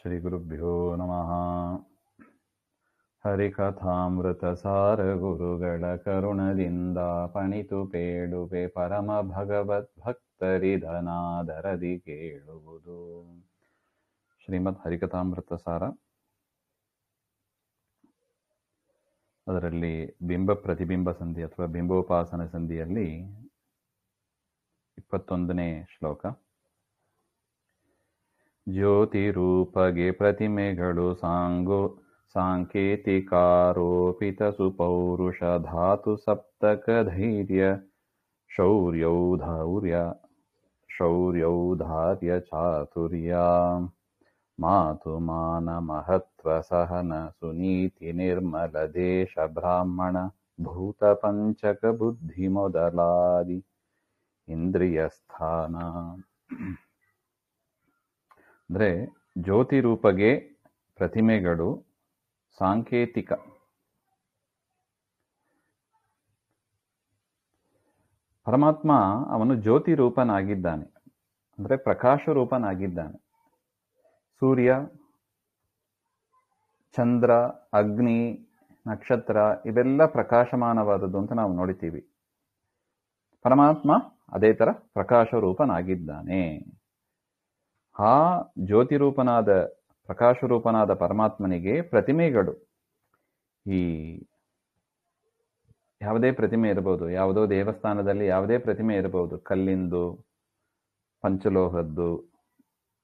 ಶ್ರೀ ಗುರುಭ್ಯೋ ನಮಃ. ಹರಿಕಥಾಮೃತ ಸಾರ ಗುರುಗಳ ಕರುಣದಿಂದ ಪಣಿತು ಪೇಳುವೆ ಪರಮ ಭಗವದ್ ಭಕ್ತರಿದನಾದರದಿ ಕೇಳುವುದು. ಶ್ರೀಮದ್ ಹರಿಕಥಾಮೃತ ಸಾರ, ಅದರಲ್ಲಿ ಬಿಂಬ ಪ್ರತಿಬಿಂಬ ಸಂಧಿ ಅಥವಾ ಬಿಂಬೋಪಾಸನ ಸಂಧಿಯಲ್ಲಿ 21ನೇ ಶ್ಲೋಕ. ಜ್ಯೋತಿ ರೂಪಗೆ ಪ್ರತಿಮೆಗಳು ಸಾಂಕೇತಿಕಾರೋಪಿತ ಸುಪೌರುಷ ಧಾತು ಸಪ್ತಕ ಧೈರ್ಯ ಶೌರ್ಯೌದಾರ್ಯ ಚಾತುರ್ಯ ಮಾತು ಮಾನ ಮಹತ್ವ ಸಹನ ಸುನೀತಿ ನಿರ್ಮಲ ದೇಶ ಬ್ರಾಹ್ಮಣ ಭೂತ ಪಂಚಕ ಬುದ್ಧಿ ಮೊದಲಾದಿ ಇಂದ್ರಿಯ ಸ್ಥಾನ. ಅಂದರೆ ಜ್ಯೋತಿ ರೂಪಗೆ ಪ್ರತಿಮೆಗಳು ಸಾಂಕೇತಿಕ, ಪರಮಾತ್ಮ ಅವನು ಜ್ಯೋತಿ ರೂಪನಾಗಿದ್ದಾನೆ, ಅಂದರೆ ಪ್ರಕಾಶ ರೂಪನಾಗಿದ್ದಾನೆ. ಸೂರ್ಯ, ಚಂದ್ರ, ಅಗ್ನಿ, ನಕ್ಷತ್ರ ಇವೆಲ್ಲ ಪ್ರಕಾಶಮಾನವಾದದ್ದು ಅಂತ ನಾವು ನೋಡಿತೀವಿ. ಪರಮಾತ್ಮ ಅದೇ ತರ ಪ್ರಕಾಶ ರೂಪನಾಗಿದ್ದಾನೆ. ಆ ಜ್ಯೋತಿ ರೂಪನಾದ ಪ್ರಕಾಶ ರೂಪನಾದ ಪರಮಾತ್ಮನಿಗೆ ಪ್ರತಿಮೆಗಳು, ಈ ಯಾವುದೇ ಪ್ರತಿಮೆ ಇರಬಹುದು, ಯಾವುದೋ ದೇವಸ್ಥಾನದಲ್ಲಿ ಯಾವುದೇ ಪ್ರತಿಮೆ ಇರಬಹುದು, ಕಲ್ಲಿಂದು, ಪಂಚಲೋಹದ್ದು,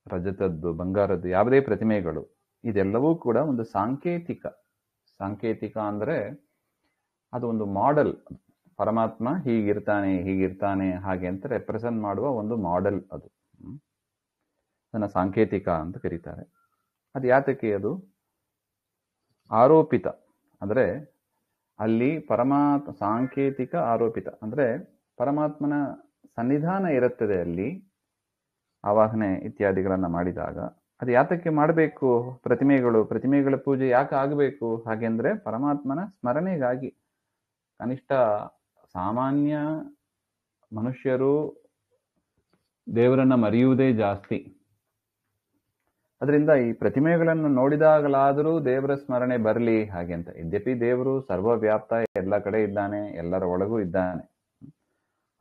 ರಜತದ್ದು, ಬಂಗಾರದ್ದು, ಯಾವುದೇ ಪ್ರತಿಮೆಗಳು, ಇದೆಲ್ಲವೂ ಕೂಡ ಒಂದು ಸಾಂಕೇತಿಕ. ಸಾಂಕೇತಿಕ ಅಂದ್ರೆ ಅದು ಒಂದು ಮಾಡೆಲ್. ಪರಮಾತ್ಮ ಹೀಗಿರ್ತಾನೆ ಹಾಗೆ ಅಂತ ರೆಪ್ರೆಸೆಂಟ್ ಮಾಡುವ ಒಂದು ಮಾಡೆಲ್ ಅದು. ಅದನ್ನ ಸಾಂಕೇತಿಕ ಅಂತ ಕರೀತಾರೆ. ಅದು ಯಾತಕ್ಕೆ? ಅದು ಆರೋಪಿತ, ಅಂದ್ರೆ ಅಲ್ಲಿ ಪರಮಾತ್ಮ ಸಾಂಕೇತಿಕ ಆರೋಪಿತ ಅಂದ್ರೆ ಪರಮಾತ್ಮನ ಸನ್ನಿಧಾನ ಇರುತ್ತದೆ ಅಲ್ಲಿ ಆವಾಹನೆ ಇತ್ಯಾದಿಗಳನ್ನ ಮಾಡಿದಾಗ. ಅದು ಯಾತಕ್ಕೆ ಮಾಡಬೇಕು? ಪ್ರತಿಮೆಗಳ ಪೂಜೆ ಯಾಕೆ ಆಗಬೇಕು? ಹಾಗೆಂದ್ರೆ ಪರಮಾತ್ಮನ ಸ್ಮರಣೆಗಾಗಿ. ಕನಿಷ್ಠ ಸಾಮಾನ್ಯ ಮನುಷ್ಯರು ದೇವರನ್ನ ಮರೆಯುವುದೇ ಜಾಸ್ತಿ. ಅದರಿಂದ ಈ ಪ್ರತಿಮೆಗಳನ್ನು ನೋಡಿದಾಗಲಾದರೂ ದೇವರ ಸ್ಮರಣೆ ಬರಲಿ ಹಾಗೆ ಅಂತ. ಯದ್ಯಪಿ ದೇವರು ಸರ್ವವ್ಯಾಪ್ತ, ಎಲ್ಲ ಕಡೆ ಇದ್ದಾನೆ, ಎಲ್ಲರ ಒಳಗೂ ಇದ್ದಾನೆ.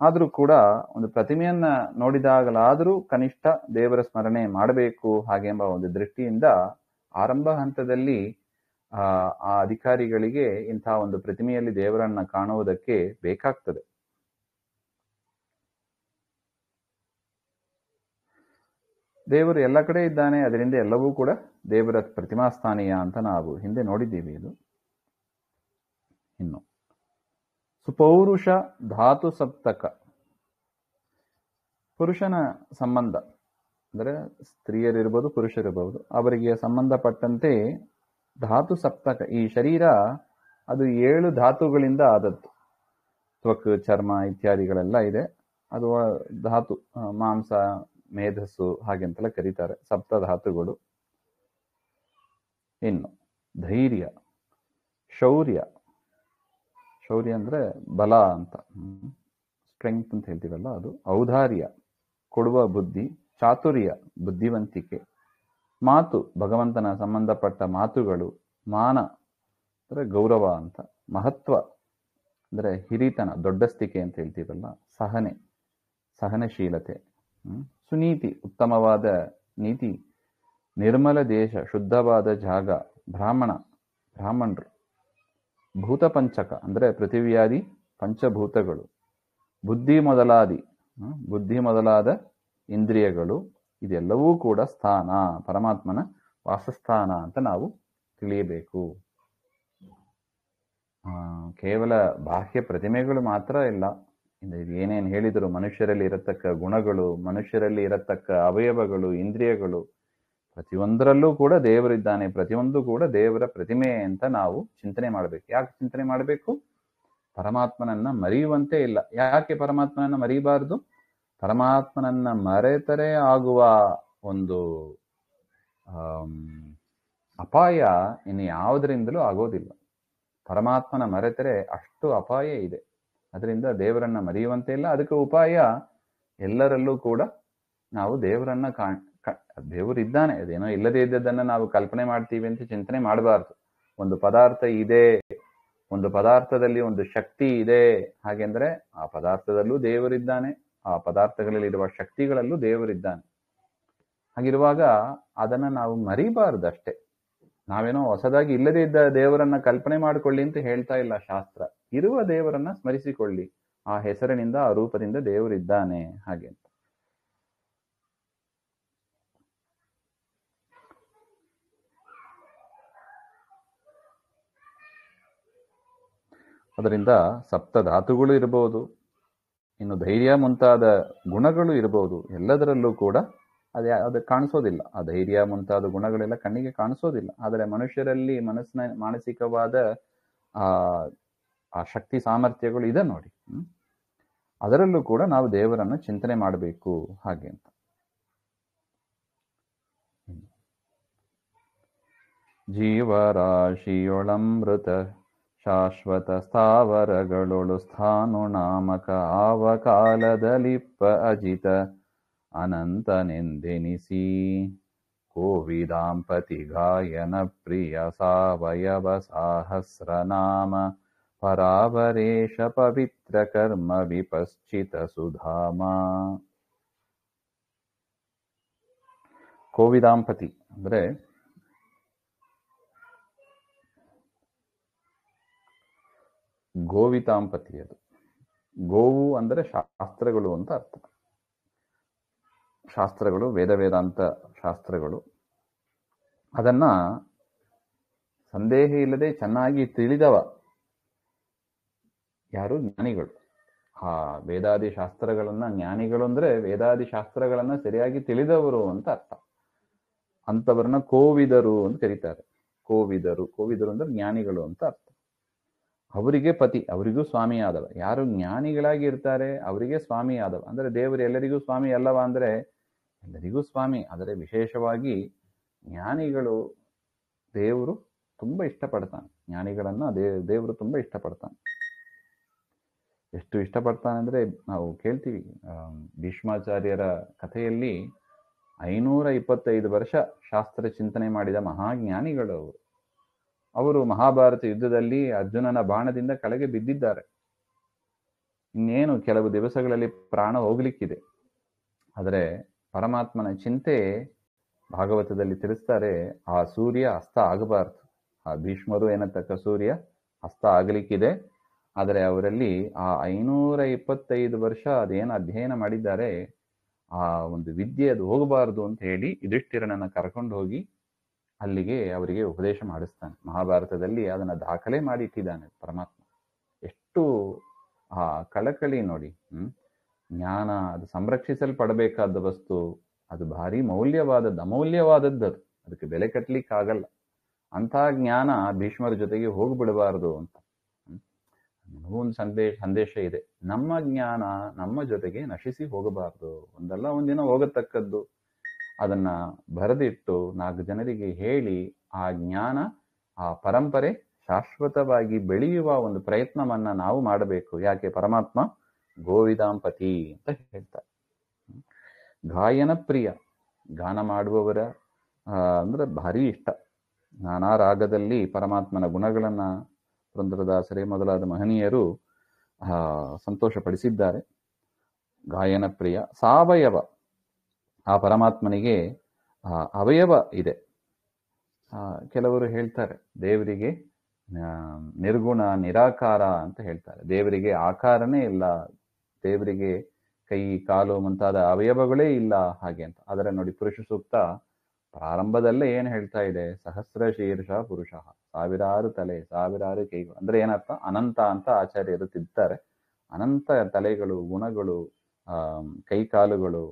ಆದರೂ ಕೂಡ ಒಂದು ಪ್ರತಿಮೆಯನ್ನ ನೋಡಿದಾಗಲಾದರೂ ಕನಿಷ್ಠ ದೇವರ ಸ್ಮರಣೆ ಮಾಡಬೇಕು ಹಾಗೆಂಬ ಒಂದು ದೃಷ್ಟಿಯಿಂದ ಆರಂಭ ಹಂತದಲ್ಲಿ ಆ ಅಧಿಕಾರಿಗಳಿಗೆ ಇಂಥ ಒಂದು ಪ್ರತಿಮೆಯಲ್ಲಿ ದೇವರನ್ನ ಕಾಣುವುದಕ್ಕೆ ಬೇಕಾಗ್ತದೆ. ದೇವರು ಎಲ್ಲ ಕಡೆ ಇದ್ದಾನೆ, ಅದರಿಂದ ಎಲ್ಲವೂ ಕೂಡ ದೇವರ ಪ್ರತಿಮಾಸ್ಥಾನೀಯ ಅಂತ ನಾವು ಹಿಂದೆ ನೋಡಿದ್ದೀವಿ. ಇದು ಇನ್ನು ಸುಪೌರುಷ ಧಾತು ಸಪ್ತಕ, ಪುರುಷನ ಸಂಬಂಧ ಅಂದರೆ ಸ್ತ್ರೀಯರಿರ್ಬೋದು ಪುರುಷರಿರ್ಬೋದು, ಅವರಿಗೆ ಸಂಬಂಧಪಟ್ಟಂತೆ ಧಾತು ಸಪ್ತಕ. ಈ ಶರೀರ ಅದು 7 ಧಾತುಗಳಿಂದ ಆದದ್ದು. ತ್ವಕ್, ಚರ್ಮ ಇತ್ಯಾದಿಗಳೆಲ್ಲ ಇದೆ. ಅದು ಧಾತು, ಮಾಂಸ, ಮೇಧಸ್ಸು ಹಾಗೆಂತೆಲ್ಲ ಕರೀತಾರೆ, ಸಪ್ತ ಧಾತುಗಳು. ಇನ್ನು ಧೈರ್ಯ, ಶೌರ್ಯ ಅಂದ್ರೆ ಬಲ ಅಂತ, ಸ್ಟ್ರೆಂಗ್ತ್ ಅಂತ ಹೇಳ್ತೀವಲ್ಲ ಅದು. ಔದಾರ್ಯ ಕೊಡುವ ಬುದ್ಧಿ, ಚಾತುರ್ಯ ಬುದ್ಧಿವಂತಿಕೆ, ಮಾತು ಭಗವಂತನ ಸಂಬಂಧಪಟ್ಟ ಮಾತುಗಳು, ಮಾನ ಅಂದ್ರೆ ಗೌರವ ಅಂತ, ಮಹತ್ವ ಅಂದ್ರೆ ಹಿರಿತನ, ದೊಡ್ಡಸ್ತಿಕೆ ಅಂತ ಹೇಳ್ತೀವಲ್ಲ, ಸಹನಶೀಲತೆ, ಸುನೀತಿ ಉತ್ತಮವಾದ ನೀತಿ, ನಿರ್ಮಲ ದೇಶ ಶುದ್ಧವಾದ ಜಾಗ, ಬ್ರಾಹ್ಮಣರು, ಭೂತ ಪಂಚಕ ಅಂದ್ರೆ ಪೃಥಿವ್ಯಾದಿ ಪಂಚಭೂತಗಳು, ಬುದ್ಧಿ ಮೊದಲಾದ ಇಂದ್ರಿಯಗಳು, ಇದೆಲ್ಲವೂ ಕೂಡ ಸ್ಥಾನ, ಪರಮಾತ್ಮನ ವಾಸಸ್ಥಾನ ಅಂತ ನಾವು ತಿಳಿಯಬೇಕು. ಕೇವಲ ಬಾಹ್ಯ ಪ್ರತಿಮೆಗಳು ಮಾತ್ರ ಇಲ್ಲ. ಏನೇನು ಹೇಳಿದರು, ಮನುಷ್ಯರಲ್ಲಿ ಇರತಕ್ಕ ಗುಣಗಳು, ಮನುಷ್ಯರಲ್ಲಿ ಇರತಕ್ಕ ಅವಯವಗಳು, ಇಂದ್ರಿಯಗಳು, ಪ್ರತಿಯೊಂದರಲ್ಲೂ ಕೂಡ ದೇವರಿದ್ದಾನೆ. ಪ್ರತಿಯೊಂದು ಕೂಡ ದೇವರ ಪ್ರತಿಮೆ ಅಂತ ನಾವು ಚಿಂತನೆ ಮಾಡಬೇಕು. ಯಾಕೆ ಚಿಂತನೆ ಮಾಡಬೇಕು? ಪರಮಾತ್ಮನನ್ನ ಮರೆಯುವಂತೆ ಇಲ್ಲ. ಯಾಕೆ ಪರಮಾತ್ಮನನ್ನ ಮರೆಯಬಾರದು? ಪರಮಾತ್ಮನನ್ನ ಮರೆತರೆ ಆಗುವ ಒಂದು ಅಪಾಯ ಇನ್ನು ಯಾವುದರಿಂದಲೂ ಆಗೋದಿಲ್ಲ. ಪರಮಾತ್ಮನ ಮರೆತರೆ ಅಷ್ಟು ಅಪಾಯ ಇದೆ. ಅದರಿಂದ ದೇವರನ್ನ ಮರೆಯುವಂತೆ ಇಲ್ಲ. ಅದಕ್ಕೆ ಉಪಾಯ ಎಲ್ಲರಲ್ಲೂ ಕೂಡ ನಾವು ದೇವರನ್ನ ದೇವರು ಇದ್ದಾನೆ, ಅದೇನೋ ಇಲ್ಲದೇ ಇದ್ದದನ್ನ ನಾವು ಕಲ್ಪನೆ ಮಾಡ್ತೀವಿ ಅಂತ ಚಿಂತನೆ ಮಾಡಬಾರ್ದು. ಒಂದು ಪದಾರ್ಥ ಇದೆ, ಒಂದು ಪದಾರ್ಥದಲ್ಲಿ ಒಂದು ಶಕ್ತಿ ಇದೆ, ಹಾಗೆಂದ್ರೆ ಆ ಪದಾರ್ಥದಲ್ಲೂ ದೇವರಿದ್ದಾನೆ, ಆ ಪದಾರ್ಥಗಳಲ್ಲಿರುವ ಶಕ್ತಿಗಳಲ್ಲೂ ದೇವರಿದ್ದಾನೆ. ಹಾಗಿರುವಾಗ ಅದನ್ನ ನಾವು ಮರಿಬಾರ್ದು ಅಷ್ಟೇ. ನಾವೇನೋ ಹೊಸದಾಗಿ ಇಲ್ಲದೇ ಇದ್ದ ದೇವರನ್ನ ಕಲ್ಪನೆ ಮಾಡಿಕೊಳ್ಳಿ ಅಂತ ಹೇಳ್ತಾ ಇಲ್ಲ ಶಾಸ್ತ್ರ. ಇರುವ ದೇವರನ್ನ ಸ್ಮರಿಸಿಕೊಳ್ಳಿ, ಆ ಹೆಸರಿನಿಂದ ಆ ರೂಪದಿಂದ ದೇವರಿದ್ದಾನೆ ಹಾಗೆ ಅಂತ. ಅದರಿಂದ ಸಪ್ತ ಧಾತುಗಳು ಇರಬಹುದು, ಇನ್ನು ಧೈರ್ಯ ಮುಂತಾದ ಗುಣಗಳು ಇರಬಹುದು. ಎಲ್ಲದರಲ್ಲೂ ಕೂಡ ಅದು ಕಾಣಿಸೋದಿಲ್ಲ. ಆ ಧೈರ್ಯ ಮುಂತಾದ ಗುಣಗಳೆಲ್ಲ ಕಣ್ಣಿಗೆ ಕಾಣಿಸೋದಿಲ್ಲ. ಆದರೆ ಮನುಷ್ಯರಲ್ಲಿ ಮಾನಸಿಕವಾದ ಆ ಶಕ್ತಿ ಸಾಮರ್ಥ್ಯಗಳು ಇದೆ ನೋಡಿ. ಅದರಲ್ಲೂ ಕೂಡ ನಾವು ದೇವರನ್ನು ಚಿಂತನೆ ಮಾಡಬೇಕು ಹಾಗೆ ಅಂತ. ಜೀವರಾಶಿಯೊಳಮೃತ ಶಾಶ್ವತ ಸ್ಥಾವರಗಳೊಳು ಸ್ಥಾನು ನಾಮಕ ಆವ ಕಾಲದಲಿಪ್ಪ ಅಜಿತ ಅನಂತನೆಂದೆನಿಸಿ ಕೋವಿದಾಂಪತಿ ಗಾಯನ ಪ್ರಿಯ ಸಾವಯವ ಸಾಹಸ್ರನಾಮ ಪರಾವರೇಶ ಪವಿತ್ರ ಕರ್ಮ ವಿಪಶ್ಚಿತ ಸುಧಾಮ. ಕೋವಿದಾಂಪತಿ ಅಂದ್ರೆ ಗೋವಿತಾಂಪತಿ. ಅದು ಗೋವು ಅಂದರೆ ಶಾಸ್ತ್ರಗಳು ಅಂತ ಅರ್ಥ. ಶಾಸ್ತ್ರಗಳು, ವೇದಾಂತ ಶಾಸ್ತ್ರಗಳು, ಅದನ್ನ ಸಂದೇಹ ಇಲ್ಲದೆ ಚೆನ್ನಾಗಿ ತಿಳಿದವ ಯಾರು? ಜ್ಞಾನಿಗಳು. ಆ ವೇದಾದಿ ಶಾಸ್ತ್ರಗಳನ್ನ, ಜ್ಞಾನಿಗಳು ಅಂದ್ರೆ ವೇದಾದಿ ಶಾಸ್ತ್ರಗಳನ್ನ ಸರಿಯಾಗಿ ತಿಳಿದವರು ಅಂತ ಅರ್ಥ. ಅಂತವರನ್ನ ಕೋವಿದರು ಅಂತ ಕರೀತಾರೆ. ಕೋವಿದರು ಅಂದ್ರೆ ಜ್ಞಾನಿಗಳು ಅಂತ ಅರ್ಥ. ಅವರಿಗೆ ಪತಿ, ಅವರಿಗೂ ಸ್ವಾಮಿ ಆದವ. ಯಾರು ಜ್ಞಾನಿಗಳಾಗಿ ಇರ್ತಾರೆ ಅವರಿಗೆ ಸ್ವಾಮಿ ಆದವ. ಅಂದ್ರೆ ದೇವರು ಎಲ್ಲರಿಗೂ ಸ್ವಾಮಿ ಅಲ್ಲವ ಅಂದ್ರೆ ಎಲ್ಲರಿಗೂ ಸ್ವಾಮಿ. ಆದರೆ ವಿಶೇಷವಾಗಿ ಜ್ಞಾನಿಗಳು ದೇವರು ತುಂಬಾ ಇಷ್ಟಪಡ್ತಾನೆ. ಜ್ಞಾನಿಗಳನ್ನ ದೇವರು ತುಂಬಾ ಇಷ್ಟಪಡ್ತಾನೆ. ಎಷ್ಟು ಇಷ್ಟಪಡ್ತಾನೆ ಅಂದ್ರೆ ನಾವು ಕೇಳ್ತೀವಿ, ಭೀಷ್ಮಾಚಾರ್ಯರ ಕಥೆಯಲ್ಲಿ 525 ವರ್ಷ ಶಾಸ್ತ್ರ ಚಿಂತನೆ ಮಾಡಿದ ಮಹಾಜ್ಞಾನಿಗಳು ಅವರು. ಅವರು ಮಹಾಭಾರತ ಯುದ್ಧದಲ್ಲಿ ಅರ್ಜುನನ ಬಾಣದಿಂದ ಕೆಳಗೆ ಬಿದ್ದಿದ್ದಾರೆ. ಇನ್ನೇನು ಕೆಲವು ದಿವಸಗಳಲ್ಲಿ ಪ್ರಾಣ ಹೋಗ್ಲಿಕ್ಕಿದೆ. ಆದರೆ ಪರಮಾತ್ಮನ ಚಿಂತೆ ಭಾಗವತದಲ್ಲಿ ತಿಳಿಸ್ತಾರೆ, ಆ ಸೂರ್ಯ ಅಸ್ತ ಆಗಬಾರ್ದು. ಆ ಭೀಷ್ಮರು ಏನತಕ್ಕ ಸೂರ್ಯ ಅಸ್ತ ಆಗಲಿಕ್ಕಿದೆ. ಆದರೆ ಅವರಲ್ಲಿ ಆ 525 ವರ್ಷ ಅದೇನು ಅಧ್ಯಯನ ಮಾಡಿದ್ದಾರೆ, ಆ ಒಂದು ವಿದ್ಯೆ ಅದು ಹೋಗಬಾರದು ಅಂತ ಹೇಳಿ ಯುಧಿಷ್ಠಿರನನ್ನ ಕರ್ಕೊಂಡು ಹೋಗಿ ಅಲ್ಲಿಗೆ ಅವರಿಗೆ ಉಪದೇಶ ಮಾಡಿಸ್ತಾನೆ. ಮಹಾಭಾರತದಲ್ಲಿ ಅದನ್ನ ದಾಖಲೆ ಮಾಡಿ ಇಟ್ಟಿದ್ದಾನೆ ಪರಮಾತ್ಮ. ಎಷ್ಟು ಆ ಕಳಕಳಿ ನೋಡಿ. ಜ್ಞಾನ ಅದು ಸಂರಕ್ಷಿಸಲ್ಪಡಬೇಕಾದ ವಸ್ತು, ಅದು ಭಾರಿ ಅಮೂಲ್ಯವಾದದ್ದು. ಅದಕ್ಕೆ ಬೆಲೆ ಕಟ್ಟಲಿಕ್ಕಾಗಲ್ಲ. ಅಂತಹ ಜ್ಞಾನ ಭೀಷ್ಮರ ಜೊತೆಗೆ ಹೋಗ್ಬಿಡಬಾರದು ಅಂತ ಒಂದು ಸಂದೇಶ ಇದೆ. ನಮ್ಮ ಜ್ಞಾನ ನಮ್ಮ ಜೊತೆಗೆ ನಶಿಸಿ ಹೋಗಬಾರದು. ಒಂದಲ್ಲ ಒಂದಿನ ಹೋಗತಕ್ಕದ್ದು. ಅದನ್ನ ಬರೆದಿಟ್ಟು 4 ಜನರಿಗೆ ಹೇಳಿ ಆ ಜ್ಞಾನ, ಆ ಪರಂಪರೆ ಶಾಶ್ವತವಾಗಿ ಬೆಳೆಯುವ ಒಂದು ಪ್ರಯತ್ನವನ್ನ ನಾವು ಮಾಡಬೇಕು. ಯಾಕೆ? ಪರಮಾತ್ಮ ಗೋವಿದಾಂಪತಿ ಅಂತ ಹೇಳ್ತಾರೆ. ಗಾಯನ ಪ್ರಿಯ, ಗಾನ ಮಾಡುವವರ ಅಂದ್ರೆ ಭಾರಿ ಇಷ್ಟ. ನಾನಾ ರಾಗದಲ್ಲಿ ಪರಮಾತ್ಮನ ಗುಣಗಳನ್ನ ಪುರಂದರದಾಸರೇ ಮೊದಲಾದ ಮಹನೀಯರು ಸಂತೋಷಪಡಿಸಿದ್ದಾರೆ. ಗಾಯನ ಪ್ರಿಯ ಸಾವಯವ, ಆ ಪರಮಾತ್ಮನಿಗೆ ಅವಯವ ಇದೆ. ಕೆಲವರು ಹೇಳ್ತಾರೆ ದೇವರಿಗೆ ನಿರ್ಗುಣ ನಿರಾಕಾರ ಅಂತ ಹೇಳ್ತಾರೆ. ದೇವರಿಗೆ ಆಕಾರನೇ ಇಲ್ಲ, ದೇವರಿಗೆ ಕೈ ಕಾಲು ಮುಂತಾದ ಅವಯವಗಳೇ ಇಲ್ಲ ಹಾಗೆ ಅಂತ. ಆದರೆ ನೋಡಿ, ಪುರುಷ ಸೂಕ್ತ ಪ್ರಾರಂಭದಲ್ಲೇ ಏನ್ ಹೇಳ್ತಾ ಇದೆ? ಸಹಸ್ರ ಶೀರ್ಷ ಪುರುಷ, ಸಾವಿರಾರು ತಲೆ, ಸಾವಿರಾರು ಕೈಗಳು. ಅಂದ್ರೆ ಏನರ್ಥ? ಅನಂತ ಅಂತ ಆಚಾರ್ಯರು ತಿದ್ತಾರೆ. ಅನಂತ ತಲೆಗಳು, ಗುಣಗಳು, ಕೈ ಕಾಲುಗಳು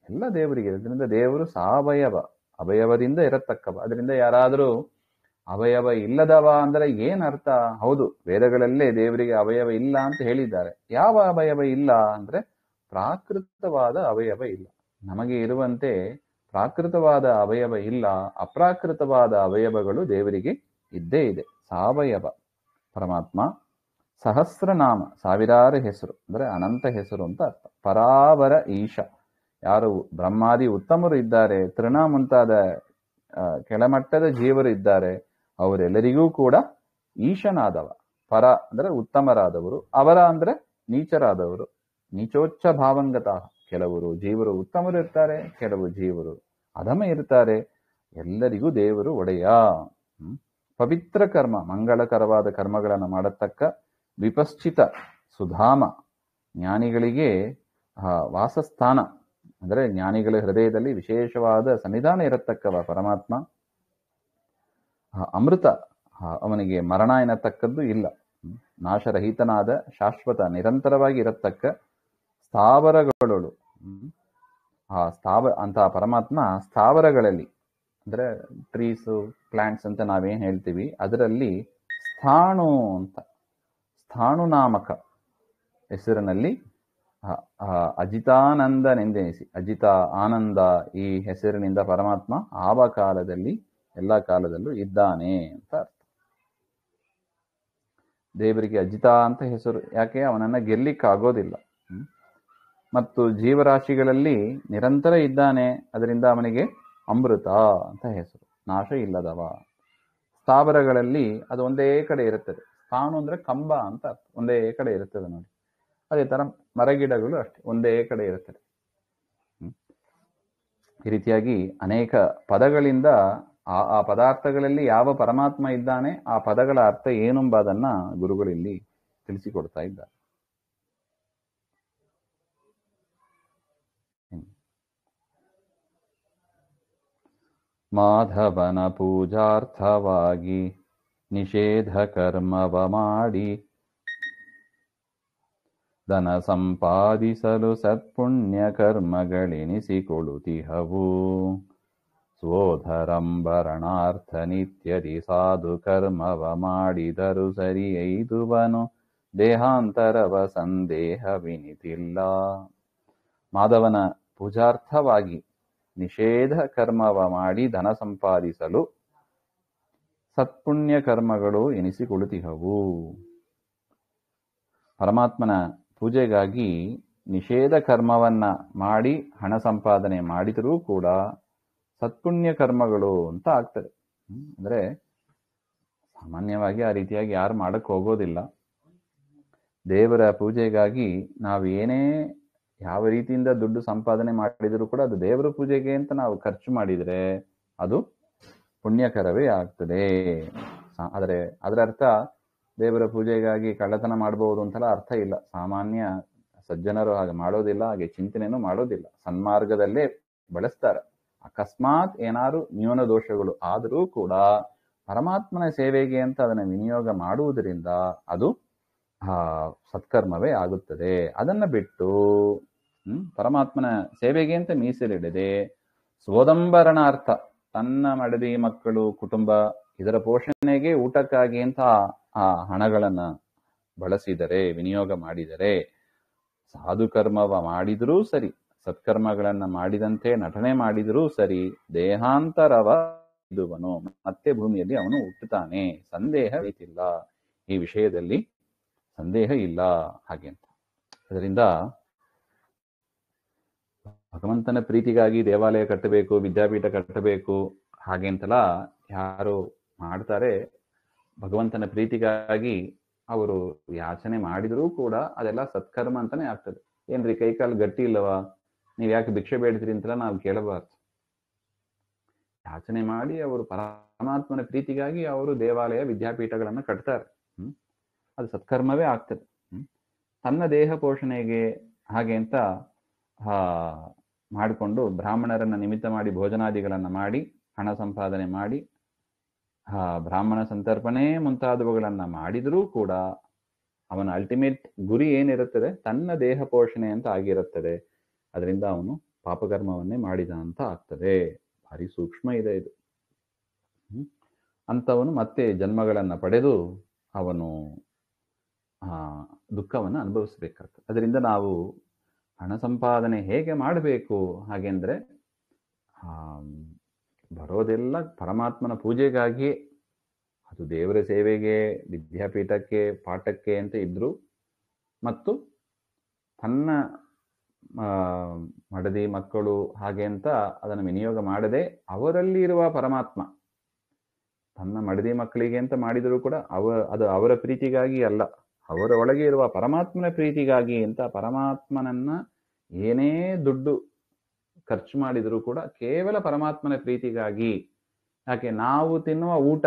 ಎಲ್ಲ ದೇವರಿಗೆ. ಅದರಿಂದ ದೇವರು ಸಾವಯವ, ಅವಯವದಿಂದ ಇರತಕ್ಕವ. ಅದರಿಂದ ಯಾರಾದರೂ ಅವಯವ ಇಲ್ಲದವ ಅಂದ್ರೆ ಏನ್ ಅರ್ಥ? ಹೌದು, ವೇದಗಳಲ್ಲೇ ದೇವರಿಗೆ ಅವಯವ ಇಲ್ಲ ಅಂತ ಹೇಳಿದ್ದಾರೆ. ಯಾವ ಅವಯವ ಇಲ್ಲ ಅಂದ್ರೆ ಪ್ರಾಕೃತವಾದ ಅವಯವ ಇಲ್ಲ. ನಮಗೆ ಇರುವಂತೆ ಪ್ರಾಕೃತವಾದ ಅವಯವ ಇಲ್ಲ. ಅಪ್ರಾಕೃತವಾದ ಅವಯವಗಳು ದೇವರಿಗೆ ಇದ್ದೇ ಇದೆ. ಸಾವಯವ ಪರಮಾತ್ಮ. ಸಹಸ್ರನಾಮ, ಸಾವಿರಾರು ಹೆಸರು ಅಂದ್ರೆ ಅನಂತ ಹೆಸರು ಅಂತ ಅರ್ಥ. ಪರಾವರ ಈಶ, ಯಾರು ಬ್ರಹ್ಮಾದಿ ಉತ್ತಮರು ಇದ್ದಾರೆ, ತೃಣ ಮುಂತಾದ ಕೆಳಮಟ್ಟದ ಜೀವರು ಇದ್ದಾರೆ, ಅವರೆಲ್ಲರಿಗೂ ಕೂಡ ಈಶನಾದವ. ಪರ ಅಂದ್ರೆ ಉತ್ತಮರಾದವರು, ಅವರ ಅಂದ್ರೆ ನೀಚರಾದವರು. ನೀಚೋಚ್ಚ ಭಾವಂಗತ, ಕೆಲವರು ಜೀವರು ಉತ್ತಮರು ಇರ್ತಾರೆ, ಕೆಲವು ಜೀವರು ಅಧಮ ಇರ್ತಾರೆ. ಎಲ್ಲರಿಗೂ ದೇವರು ಒಡೆಯ. ಪವಿತ್ರ ಕರ್ಮ, ಮಂಗಳಕರವಾದ ಕರ್ಮಗಳನ್ನು ಮಾಡತಕ್ಕ ವಿಪಶ್ಚಿತ ಸುಧಾಮ, ಜ್ಞಾನಿಗಳಿಗೆ ವಾಸಸ್ಥಾನ, ಅಂದರೆ ಜ್ಞಾನಿಗಳ ಹೃದಯದಲ್ಲಿ ವಿಶೇಷವಾದ ಸನ್ನಿಧಾನ ಇರತಕ್ಕವ ಪರಮಾತ್ಮ. ಅಮೃತ, ಅವನಿಗೆ ಮರಣ ಎನ್ನತಕ್ಕದ್ದು ಇಲ್ಲ. ನಾಶರಹಿತನಾದ ಶಾಶ್ವತ ನಿರಂತರವಾಗಿ ಇರತಕ್ಕ ಸ್ಥಾವರಗಳು. ಅಂತಹ ಪರಮಾತ್ಮ ಸ್ಥಾವರಗಳಲ್ಲಿ, ಅಂದ್ರೆ ಟ್ರೀಸು ಪ್ಲಾಂಟ್ಸ್ ಅಂತ ನಾವೇನ್ ಹೇಳ್ತೀವಿ, ಅದರಲ್ಲಿ ಸ್ಥಾಣು ಅಂತ, ಸ್ಥಾಣು ನಾಮಕ ಹೆಸರಿನಲ್ಲಿ ಅಜಿತಾನಂದನೆಂದೆನಿಸಿ, ಅಜಿತ ಆನಂದ, ಈ ಹೆಸರಿನಿಂದ ಪರಮಾತ್ಮ ಆವ ಕಾಲದಲ್ಲಿ ಎಲ್ಲ ಕಾಲದಲ್ಲೂ ಇದ್ದಾನೆ ಅಂತ ಅರ್ಥ. ದೇವರಿಗೆ ಅಜಿತ ಅಂತ ಹೆಸರು. ಯಾಕೆ? ಅವನನ್ನ ಗೆಲ್ಲಿಕ್ಕಾಗೋದಿಲ್ಲ. ಮತ್ತು ಜೀವರಾಶಿಗಳಲ್ಲಿ ನಿರಂತರ ಇದ್ದಾನೆ, ಅದರಿಂದ ಅವನಿಗೆ ಅಮೃತ ಅಂತ ಹೆಸರು. ನಾಶ ಇಲ್ಲದವ. ಸ್ಥಾವರಗಳಲ್ಲಿ ಅದು ಒಂದೇ ಕಡೆ ಇರುತ್ತದೆ. ಸ್ಥಾಣು ಅಂದ್ರೆ ಕಂಬ ಅಂತ ಅರ್ಥ, ಒಂದೇ ಕಡೆ ಇರುತ್ತದೆ ನೋಡಿ. ಅದೇ ತರ ಮರಗಿಡಗಳು ಅಷ್ಟೇ ಒಂದೇ ಕಡೆ ಇರುತ್ತದೆ. ಈ ರೀತಿಯಾಗಿ ಅನೇಕ ಪದಗಳಿಂದ ಆ ಪದಾರ್ಥಗಳಲ್ಲಿ ಯಾವ ಪರಮಾತ್ಮ ಇದ್ದಾನೆ, ಆ ಪದಗಳ ಅರ್ಥ ಏನೆಂಬುದನ್ನ ಗುರುಗಳು ಇಲ್ಲಿ ತಿಳಿಸಿಕೊಡ್ತಾ ಇದ್ದಾರೆ. ಮಾಧವನ ಪೂಜಾರ್ಥವಾಗಿ ನಿಷೇಧ ಕರ್ಮವ ಮಾಡಿ ಧನ ಸಂಪಾದಿಸಲು ಸತ್ಪುಣ್ಯ ಕರ್ಮಗಳೆನಿಸಿಕೊಳ್ಳುತ್ತಿಹವು. ಸ್ವೋಧರಂಭರಣಾರ್ಥ ನಿತ್ಯದಿ ಸಾಧು ಕರ್ಮವ ಮಾಡಿದರು ಸರಿಯೈದುವನು, ದೇಹಾಂತರವ ಸಂದೇಹವಿನಿತಿಲ್ಲ. ಮಾಧವನ ಪೂಜಾರ್ಥವಾಗಿ ನಿಷೇಧ ಕರ್ಮವ ಮಾಡಿ ಧನ ಸಂಪಾದಿಸಲು ಸತ್ಪುಣ್ಯ ಕರ್ಮಗಳು ಎನಿಸಿಕೊಳ್ಳುತ್ತಿಹವು. ಪರಮಾತ್ಮನ ಪೂಜೆಗಾಗಿ ನಿಷೇಧ ಕರ್ಮವನ್ನ ಮಾಡಿ ಹಣ ಸಂಪಾದನೆ ಮಾಡಿದರೂ ಕೂಡ ಸತ್ಪುಣ್ಯ ಕರ್ಮಗಳು ಅಂತ ಆಗ್ತದೆ. ಅಂದ್ರೆ ಸಾಮಾನ್ಯವಾಗಿ ಆ ರೀತಿಯಾಗಿ ಯಾರು ಮಾಡಕ್ ಹೋಗೋದಿಲ್ಲ. ದೇವರ ಪೂಜೆಗಾಗಿ ನಾವು ಏನೇ ಯಾವ ರೀತಿಯಿಂದ ದುಡ್ಡು ಸಂಪಾದನೆ ಮಾಡಿದರೂ ಕೂಡ ಅದು ದೇವರ ಪೂಜೆಗೆ ಅಂತ ನಾವು ಖರ್ಚು ಮಾಡಿದ್ರೆ ಅದು ಪುಣ್ಯಕರವೇ ಆಗ್ತದೆ. ಆದರೆ ಅದರ ಅರ್ಥ ದೇವರ ಪೂಜೆಗಾಗಿ ಕಳ್ಳತನ ಮಾಡಬಹುದು ಅಂತೆಲ್ಲ ಅರ್ಥ ಇಲ್ಲ. ಸಾಮಾನ್ಯ ಸಜ್ಜನರು ಹಾಗೆ ಮಾಡೋದಿಲ್ಲ, ಹಾಗೆ ಚಿಂತನೆನೂ ಮಾಡೋದಿಲ್ಲ. ಸನ್ಮಾರ್ಗದಲ್ಲೇ ಬಳಸ್ತಾರೆ. ಅಕಸ್ಮಾತ್ ಏನಾರು ನ್ಯೂನ ದೋಷಗಳು ಆದರೂ ಕೂಡ ಪರಮಾತ್ಮನ ಸೇವೆಗೆ ಅಂತ ಅದನ್ನು ವಿನಿಯೋಗ ಮಾಡುವುದರಿಂದ ಅದು ಸತ್ಕರ್ಮವೇ ಆಗುತ್ತದೆ. ಅದನ್ನ ಬಿಟ್ಟು ಪರಮಾತ್ಮನ ಸೇವೆಗೆ ಅಂತ ಮೀಸಲಿಡದೆ ಸ್ವದಂಬರಣಾರ್ಥ, ತನ್ನ ಮಡದಿ ಮಕ್ಕಳು ಕುಟುಂಬ ಇದರ ಪೋಷಣೆಗೆ ಊಟಕ್ಕಾಗಿ ಅಂತ ಆ ಹಣಗಳನ್ನ ಬಳಸಿದರೆ, ವಿನಿಯೋಗ ಮಾಡಿದರೆ, ಸಾಧು ಕರ್ಮವ ಮಾಡಿದರೂ ಸರಿ, ಸತ್ಕರ್ಮಗಳನ್ನ ಮಾಡಿದಂತೆ ನಟನೆ ಮಾಡಿದರೂ ಸರಿ, ದೇಹಾಂತರವ ಇದುವನು, ಮತ್ತೆ ಭೂಮಿಯಲ್ಲಿ ಅವನು ಹುಟ್ಟುತ್ತಾನೆ, ಸಂದೇಹವಿಲ್ಲ. ಈ ವಿಷಯದಲ್ಲಿ ಸಂದೇಹ ಇಲ್ಲ ಹಾಗೆ ಅಂತ. ಅದರಿಂದ ಭಗವಂತನ ಪ್ರೀತಿಗಾಗಿ ದೇವಾಲಯ ಕಟ್ಟಬೇಕು, ವಿದ್ಯಾಪೀಠ ಕಟ್ಟಬೇಕು ಹಾಗೆ ಅಂತೆಲ್ಲ ಯಾರು ಮಾಡ್ತಾರೆ, ಭಗವಂತನ ಪ್ರೀತಿಗಾಗಿ ಅವರು ಯಾಚನೆ ಮಾಡಿದರೂ ಕೂಡ ಅದೆಲ್ಲ ಸತ್ಕರ್ಮ ಅಂತಾನೆ ಆಗ್ತದೆ. ಏನ್ರಿ ಕೈಕಾಲು ಗಟ್ಟಿ ಇಲ್ಲವಾ, ನೀವ್ ಯಾಕೆ ಭಿಕ್ಷೆ ಬೇಡ್ತೀರಿ ಅಂತೆಲ್ಲ ನಾವು ಕೇಳಬಾರ್ದು. ಯಾಚನೆ ಮಾಡಿ ಅವರು ಪರಮಾತ್ಮನ ಪ್ರೀತಿಗಾಗಿ ಅವರು ದೇವಾಲಯ ವಿದ್ಯಾಪೀಠಗಳನ್ನ ಕಟ್ತಾರೆ. ಅದು ಸತ್ಕರ್ಮವೇ ಆಗ್ತದೆ. ತನ್ನ ದೇಹ ಪೋಷಣೆಗೆ ಹಾಗೆ ಅಂತ ಮಾಡಿಕೊಂಡು ಬ್ರಾಹ್ಮಣರನ್ನ ನಿಮಿತ್ತ ಮಾಡಿ ಭೋಜನಾದಿಗಳನ್ನ ಮಾಡಿ ಹಣ ಸಂಪಾದನೆ ಮಾಡಿ ಬ್ರಾಹ್ಮಣ ಸಂತರ್ಪಣೆ ಮುಂತಾದವುಗಳನ್ನ ಮಾಡಿದರೂ ಕೂಡ ಅವನ ಅಲ್ಟಿಮೇಟ್ ಗುರಿ ಏನಿರುತ್ತದೆ, ತನ್ನ ದೇಹ ಪೋಷಣೆ ಅಂತ ಆಗಿರುತ್ತದೆ. ಅದರಿಂದ ಅವನು ಪಾಪಕರ್ಮವನ್ನೇ ಮಾಡಿದ ಅಂತ ಆಗ್ತದೆ. ಭಾರಿ ಸೂಕ್ಷ್ಮ ಇದೆ ಇದು. ಅಂತವನು ಮತ್ತೆ ಜನ್ಮಗಳನ್ನ ಪಡೆದು ಅವನು ದುಃಖವನ್ನು ಅನುಭವಿಸಬೇಕಾಗ್ತದೆ. ಅದರಿಂದ ನಾವು ಹಣ ಸಂಪಾದನೆ ಹೇಗೆ ಮಾಡಬೇಕು ಹಾಗೆಂದ್ರೆ ಬರೋದೆಲ್ಲ ಪರಮಾತ್ಮನ ಪೂಜೆಗಾಗಿ, ಅದು ದೇವರ ಸೇವೆಗೆ, ವಿದ್ಯಾಪೀಠಕ್ಕೆ, ಪಾಠಕ್ಕೆ ಅಂತ ಇದ್ರು, ಮತ್ತು ತನ್ನ ಮಡದಿ ಮಕ್ಕಳು ಹಾಗೆ ಅಂತ ಅದನ್ನು ವಿನಿಯೋಗ ಮಾಡದೆ ಅವರಲ್ಲಿ ಇರುವ ಪರಮಾತ್ಮ, ತನ್ನ ಮಡದಿ ಮಕ್ಕಳಿಗೆ ಅಂತ ಮಾಡಿದರೂ ಕೂಡ ಅದು ಅವರ ಪ್ರೀತಿಗಾಗಿ ಅಲ್ಲ, ಅವರ ಒಳಗೆ ಇರುವ ಪರಮಾತ್ಮನ ಪ್ರೀತಿಗಾಗಿ ಅಂತ ಪರಮಾತ್ಮನನ್ನ ಏನೇ ದುಡ್ಡು ಖರ್ಚು ಮಾಡಿದರೂ ಕೂಡ ಕೇವಲ ಪರಮಾತ್ಮನ ಪ್ರೀತಿಗಾಗಿ. ಯಾಕೆ ನಾವು ತಿನ್ನುವ ಊಟ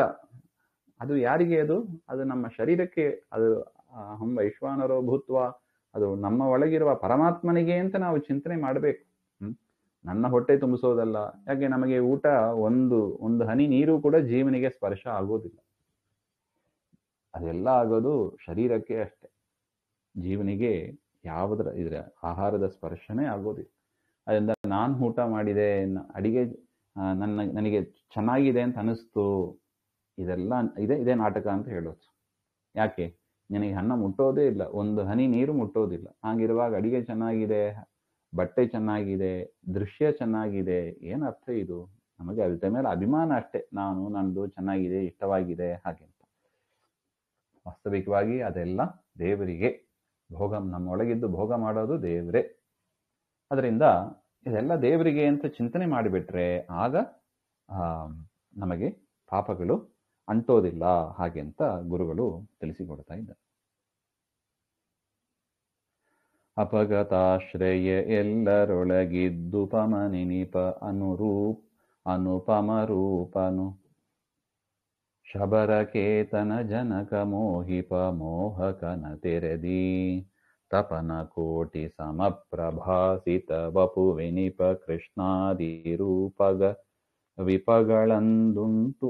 ಅದು ಯಾರಿಗೆ? ಅದು ನಮ್ಮ ಶರೀರಕ್ಕೆ, ಅದು ಹಂ ವೈಶ್ವಾನರೋ ಭೂತ್ವ, ಅದು ನಮ್ಮ ಒಳಗಿರುವ ಪರಮಾತ್ಮನಿಗೆ ಅಂತ ನಾವು ಚಿಂತನೆ ಮಾಡಬೇಕು. ನನ್ನ ಹೊಟ್ಟೆ ತುಂಬಿಸೋದಲ್ಲ. ಯಾಕೆ ನಮಗೆ ಊಟ ಒಂದು ಹನಿ ನೀರು ಕೂಡ ಜೀವನಿಗೆ ಸ್ಪರ್ಶ ಆಗೋದಿಲ್ಲ. ಅದೆಲ್ಲ ಆಗೋದು ಶರೀರಕ್ಕೆ ಅಷ್ಟೆ. ಜೀವನಿಗೆ ಇದ್ರ ಆಹಾರದ ಸ್ಪರ್ಶನೇ ಆಗೋದಿಲ್ಲ. ಅದರಿಂದ ನಾನು ಊಟ ಮಾಡಿದೆ, ಅಡಿಗೆ ನನಗೆ ಚೆನ್ನಾಗಿದೆ ಅಂತ ಅನಿಸ್ತು, ಇದೆಲ್ಲ ಇದೇ ನಾಟಕ ಅಂತ ಹೇಳೋದು. ಯಾಕೆ? ನಿನಗೆ ಅನ್ನ ಮುಟ್ಟೋದೇ ಇಲ್ಲ, ಒಂದು ಹನಿ ನೀರು ಮುಟ್ಟೋದಿಲ್ಲ. ಹಾಗಿರುವಾಗ ಅಡಿಗೆ ಚೆನ್ನಾಗಿದೆ, ಬಟ್ಟೆ ಚೆನ್ನಾಗಿದೆ, ದೃಶ್ಯ ಚೆನ್ನಾಗಿದೆ, ಏನ್ ಅರ್ಥ ಇದು? ನಮಗೆ ಅದ್ರ ಮೇಲೆ ಅಭಿಮಾನ ಅಷ್ಟೇ, ನಂದು ಚೆನ್ನಾಗಿದೆ, ಇಷ್ಟವಾಗಿದೆ ಹಾಗೆ ಅಂತ. ವಾಸ್ತವಿಕವಾಗಿ ಅದೆಲ್ಲ ದೇವರಿಗೆ ಭೋಗ, ನಮ್ಮೊಳಗಿದ್ದು ಭೋಗ ಮಾಡೋದು ದೇವರೇ. ಅದರಿಂದ ಇದೆಲ್ಲ ದೇವರಿಗೆ ಅಂತ ಚಿಂತನೆ ಮಾಡಿಬಿಟ್ರೆ ಆಗ ನಮಗೆ ಪಾಪಗಳು ಅಂಟೋದಿಲ್ಲ ಹಾಗೆ ಅಂತ ಗುರುಗಳು ತಿಳಿಸಿಕೊಡ್ತಾ ಇದ್ದಾರೆ. ಅಪಗತಾಶ್ರಯ ಎಲ್ಲರೊಳಗಿದ್ದುಪಮನಿನಿಪ ಅನುಪಮ ರೂಪನು ಶಬರಕೇತನ ಜನಕ ಮೋಹಿಪ ಮೋಹಕನ ತೆರೆದಿ ತಪನ ಕೋಟಿ ಸಮಪ್ರಭಾಸಿತ ವಪು ವಿನಿಪ ಕೃಷ್ಣಾದಿ ರೂಪಗ ವಿಪಗಳಂದುಂಟು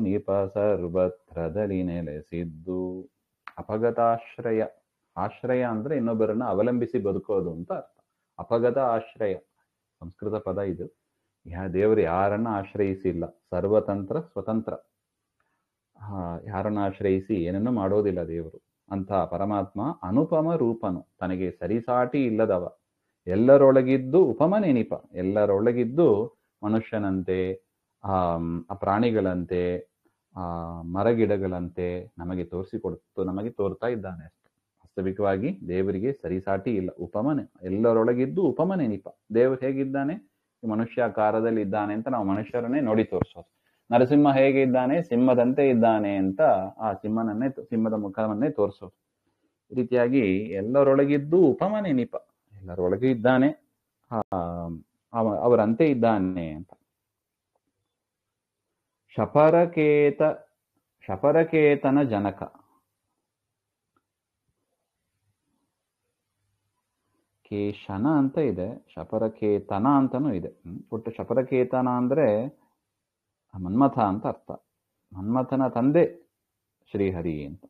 ನಿಪ ಸರ್ವತ್ರದಲ್ಲಿ ನೆಲೆಸಿದ್ದು. ಅಪಗತಾಶ್ರಯ, ಆಶ್ರಯ ಅಂದ್ರೆ ಇನ್ನೊಬ್ಬರನ್ನ ಅವಲಂಬಿಸಿ ಬದುಕೋದು ಅಂತ ಅರ್ಥ. ಅಪಗತ ಆಶ್ರಯ ಸಂಸ್ಕೃತ ಪದ ಇದು. ದೇವರು ಯಾರನ್ನ ಆಶ್ರಯಿಸಿಲ್ಲ, ಸರ್ವತಂತ್ರ ಸ್ವತಂತ್ರ, ಯಾರನ್ನ ಆಶ್ರಯಿಸಿ ಏನನ್ನೂ ಮಾಡೋದಿಲ್ಲ ದೇವರು. ಅಂತ ಪರಮಾತ್ಮ ಅನುಪಮ ರೂಪನು, ತನಗೆ ಸರಿಸಾಟಿ ಇಲ್ಲದವ, ಎಲ್ಲರೊಳಗಿದ್ದು ಉಪಮನೆನಿಪ, ಎಲ್ಲರೊಳಗಿದ್ದು ಮನುಷ್ಯನಂತೆ, ಆ ಪ್ರಾಣಿಗಳಂತೆ, ಮರಗಿಡಗಳಂತೆ ನಮಗೆ ನಮಗೆ ತೋರ್ತಾ ಇದ್ದಾನೆ ಅಷ್ಟೆ. ವಾಸ್ತವಿಕವಾಗಿ ದೇವರಿಗೆ ಸರಿಸಾಟಿ ಇಲ್ಲ. ಉಪಮನೆ, ಎಲ್ಲರೊಳಗಿದ್ದು ಉಪಮನೆನಿಪ. ದೇವರು ಹೇಗಿದ್ದಾನೆ? ಮನುಷ್ಯಾಕಾರದಲ್ಲಿ ಇದ್ದಾನೆ ಅಂತ ನಾವು ಮನುಷ್ಯರನ್ನೇ ನೋಡಿ ತೋರಿಸೋದು. ನರಸಿಂಹ ಹೇಗೆ ಇದ್ದಾನೆ? ಸಿಂಹದಂತೆ ಇದ್ದಾನೆ ಅಂತ ಆ ಸಿಂಹದ ಮುಖವನ್ನೇ ತೋರಿಸೋದು. ಈ ರೀತಿಯಾಗಿ ಎಲ್ಲರೊಳಗಿದ್ದು ಉಪಮನೆನಿಪ, ಎಲ್ಲರೊಳಗೆ ಇದ್ದಾನೆ, ಅವರಂತೆ ಇದ್ದಾನೆ ಅಂತ. ಶಪರಕೇತನ ಜನಕ, ಕೇಶನ ಅಂತ ಇದೆ, ಶಪರಕೇತನ ಅಂತನೂ ಇದೆ. ಒಟ್ಟು ಶಪರಕೇತನ ಅಂದ್ರೆ ಮನ್ಮಥ ಅಂತ ಅರ್ಥ. ಮನ್ಮಥನ ತಂದೆ ಶ್ರೀಹರಿ ಅಂತ,